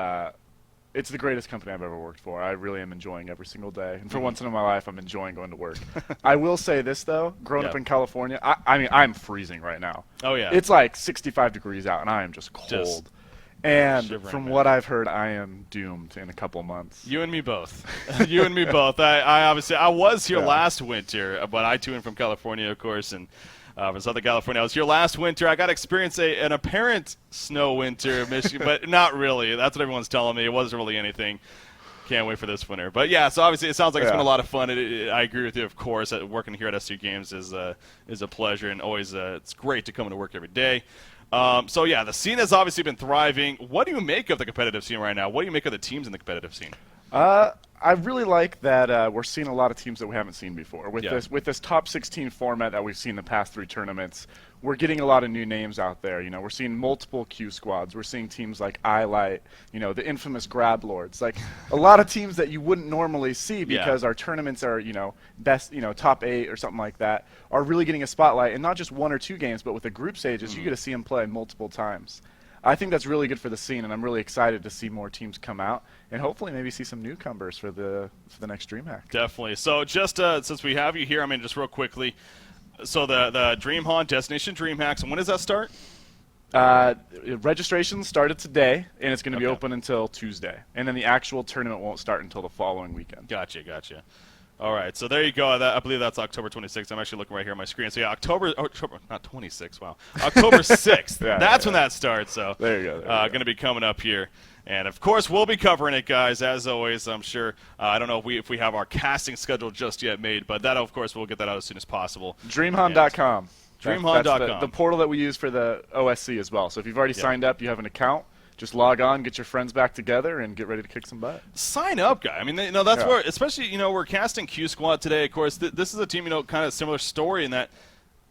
it's the greatest company I've ever worked for. I really am enjoying every single day. And for once in my life, I'm enjoying going to work. I will say this, though. Growing up in California, I mean, I'm freezing right now. Oh, yeah. It's like 65 degrees out, and I am just cold. And from what I've heard, I am doomed in a couple months. You and me both. You and me both. I was here last winter, but I too am from California, of course, and from Southern California. I was here last winter. I got to experience an apparent snow winter in Michigan, but not really. That's what everyone's telling me. It wasn't really anything. Can't wait for this winter. But yeah, so obviously it sounds like it's been a lot of fun. I agree with you, of course. Working here at S2 Games is a pleasure, and always it's great to come to work every day. So yeah, the scene has obviously been thriving. What do you make of the competitive scene right now? What do you make of the teams in the competitive scene? I really like that we're seeing a lot of teams that we haven't seen before. With this top 16 format that we've seen the past 3 tournaments, we're getting a lot of new names out there. We're seeing multiple Q squads. We're seeing teams like iLight, the infamous Grab Lords. Like a lot of teams that you wouldn't normally see because our tournaments are, best, top 8 or something like that, are really getting a spotlight. And not just 1 or 2 games, but with the group stages, you get to see them play multiple times. I think that's really good for the scene, and I'm really excited to see more teams come out and hopefully maybe see some newcomers for the next DreamHack. Definitely. So just since we have you here, just real quickly, so the DreamHoN Destination DreamHacks, and when does that start? Registration started today, and it's going to be open until Tuesday. And then the actual tournament won't start until the following weekend. Gotcha. All right, so there you go. I believe that's October 26th. I'm actually looking right here on my screen. So yeah, October not 26th, wow. October 6th. That's when that starts. So there you go. Going to be coming up here. And, of course, we'll be covering it, guys, as always, I'm sure. I don't know if we have our casting schedule just yet made, but that, of course, we'll get that out as soon as possible. DreamHoN.com. DreamHoN.com. That's the portal that we use for the OSC as well. So if you've already signed up, you have an account, just log on, get your friends back together, and get ready to kick some butt. Sign up, guy. That's where, especially, we're casting Q Squad today. Of course, this is a team, kind of similar story in that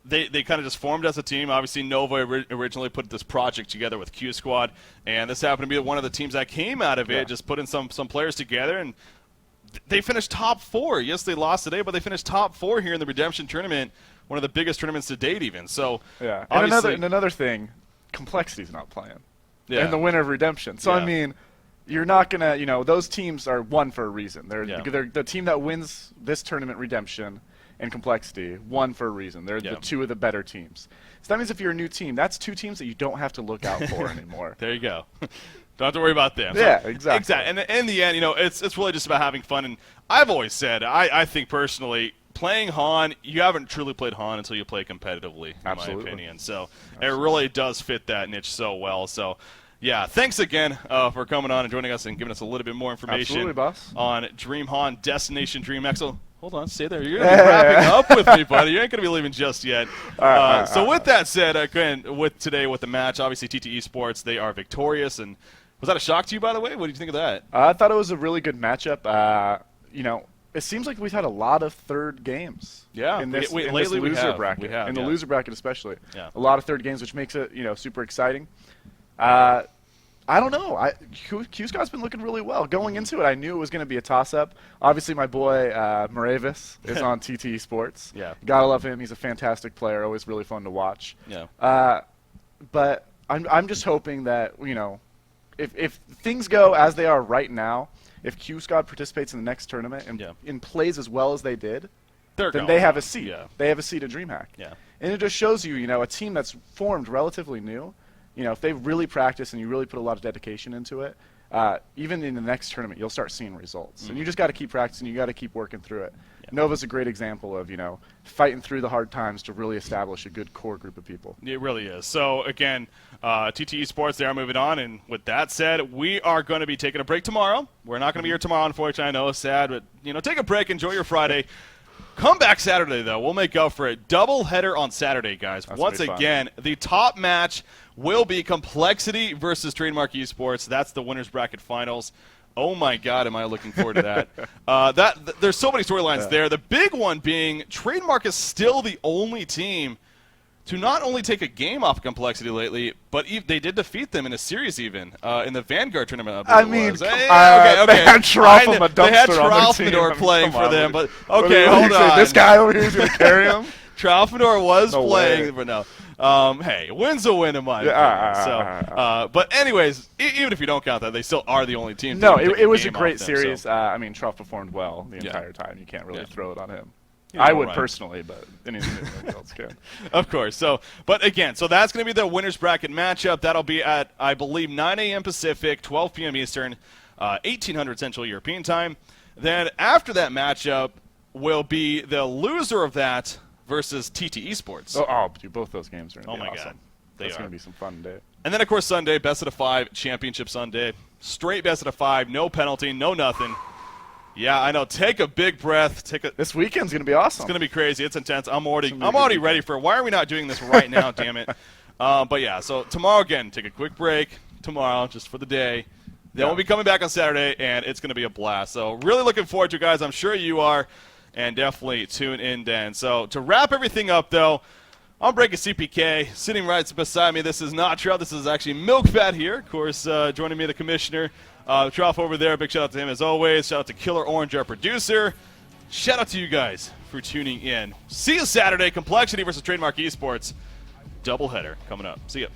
they kind of just formed as a team. Obviously, Nova originally put this project together with Q Squad, and this happened to be one of the teams that came out of it, just putting some players together, and they finished top 4. Yes, they lost today, but they finished top 4 here in the Redemption Tournament, one of the biggest tournaments to date even. So, and another thing, Complexity's not playing. Yeah. and the winner of Redemption. So, Yeah. I mean, you're not going to, those teams are won for a reason. They're the team that wins this tournament, Redemption, and Complexity, won for a reason. They're the two of the better teams. So that means if you're a new team, that's two teams that you don't have to look out for anymore. There you go. Don't have to worry about them. Yeah, exactly. And in the end, it's really just about having fun. And I've always said, I think personally, playing HoN, you haven't truly played HoN until you play competitively, in my opinion. So it really does fit that niche so well. So, yeah, thanks again for coming on and joining us and giving us a little bit more information on DreamHoN Destination DreamHack. Hold on, stay there. You're going to be wrapping up with me, buddy. You ain't going to be leaving just yet. So with that said, again, with the match, obviously TT Esports, they are victorious. And was that a shock to you, by the way? What did you think of that? I thought it was a really good matchup. It seems like we've had a lot of third games. Yeah, in this lately loser bracket. We have, in the loser bracket especially. Yeah. A lot of third games, which makes it super exciting. I don't know. QsQ's been looking really well. Going into it, I knew it was going to be a toss-up. Obviously, my boy Moravis is on TT Esports. Yeah. Gotta love him. He's a fantastic player. Always really fun to watch. Yeah. But I'm just hoping that if things go as they are right now, if QsQ participates in the next tournament and plays as well as they did, then they have a seat. Yeah. They have a seat at DreamHack. Yeah. And it just shows you, a team that's formed relatively new. If they really practice and you really put a lot of dedication into it, even in the next tournament, you'll start seeing results. And you just got to keep practicing. You got to keep working through it. Yeah. Nova's a great example of, fighting through the hard times to really establish a good core group of people. It really is. So, again, TT Esports, they are moving on. And with that said, we are going to be taking a break tomorrow. We're not going to be here tomorrow, unfortunately. I know it's sad, but, take a break. Enjoy your Friday. Come back Saturday, though. We'll make up for it. Double header on Saturday, guys. Once again, the top match will be Complexity versus Trademark Esports. That's the winners bracket finals. Oh my God, am I looking forward to that? There's so many storylines there. The big one being Trademark is still the only team to not only take a game off of Complexity lately, but they did defeat them in a series even in the Vanguard tournament. I mean, they had Tralfmador They had Tralfmador playing for them, but okay, hold on. This guy over here is going to carry him? Tralfmador was playing, but no. Hey, a win's a win in my opinion. But anyways, even if you don't count that, they still are the only team. No, it was a great series. I mean, Tralf performed well the entire time. You can't really throw it on him. I would personally, but anyone else can. Of course. So that's going to be the winners bracket matchup. That'll be at, I believe, 9 a.m. Pacific, 12 p.m. Eastern, 1800 Central European Time. Then after that matchup will be the loser of that versus TT Esports. Dude, both those games are going to be awesome. God. That's going to be some fun day. And then, of course, Sunday, best of 5, championship Sunday. Straight best of 5, no penalty, no nothing. Yeah, I know. Take a big breath. This weekend's going to be awesome. It's going to be crazy. It's intense. I'm already ready for it. Why are we not doing this right now, damn it? But yeah, so tomorrow again, take a quick break tomorrow just for the day. Then we'll be coming back on Saturday, and it's going to be a blast. So really looking forward to it, guys. I'm sure you are, and definitely tune in then. So to wrap everything up, though, I'm Breaking CPK. Sitting right beside me, this is not Trout. This is actually Milkfat here. Of course, joining me, the commissioner. Trout over there. Big shout out to him as always. Shout out to Killer Orange, our producer. Shout out to you guys for tuning in. See you Saturday. Complexity versus Trademark Esports. Doubleheader coming up. See ya.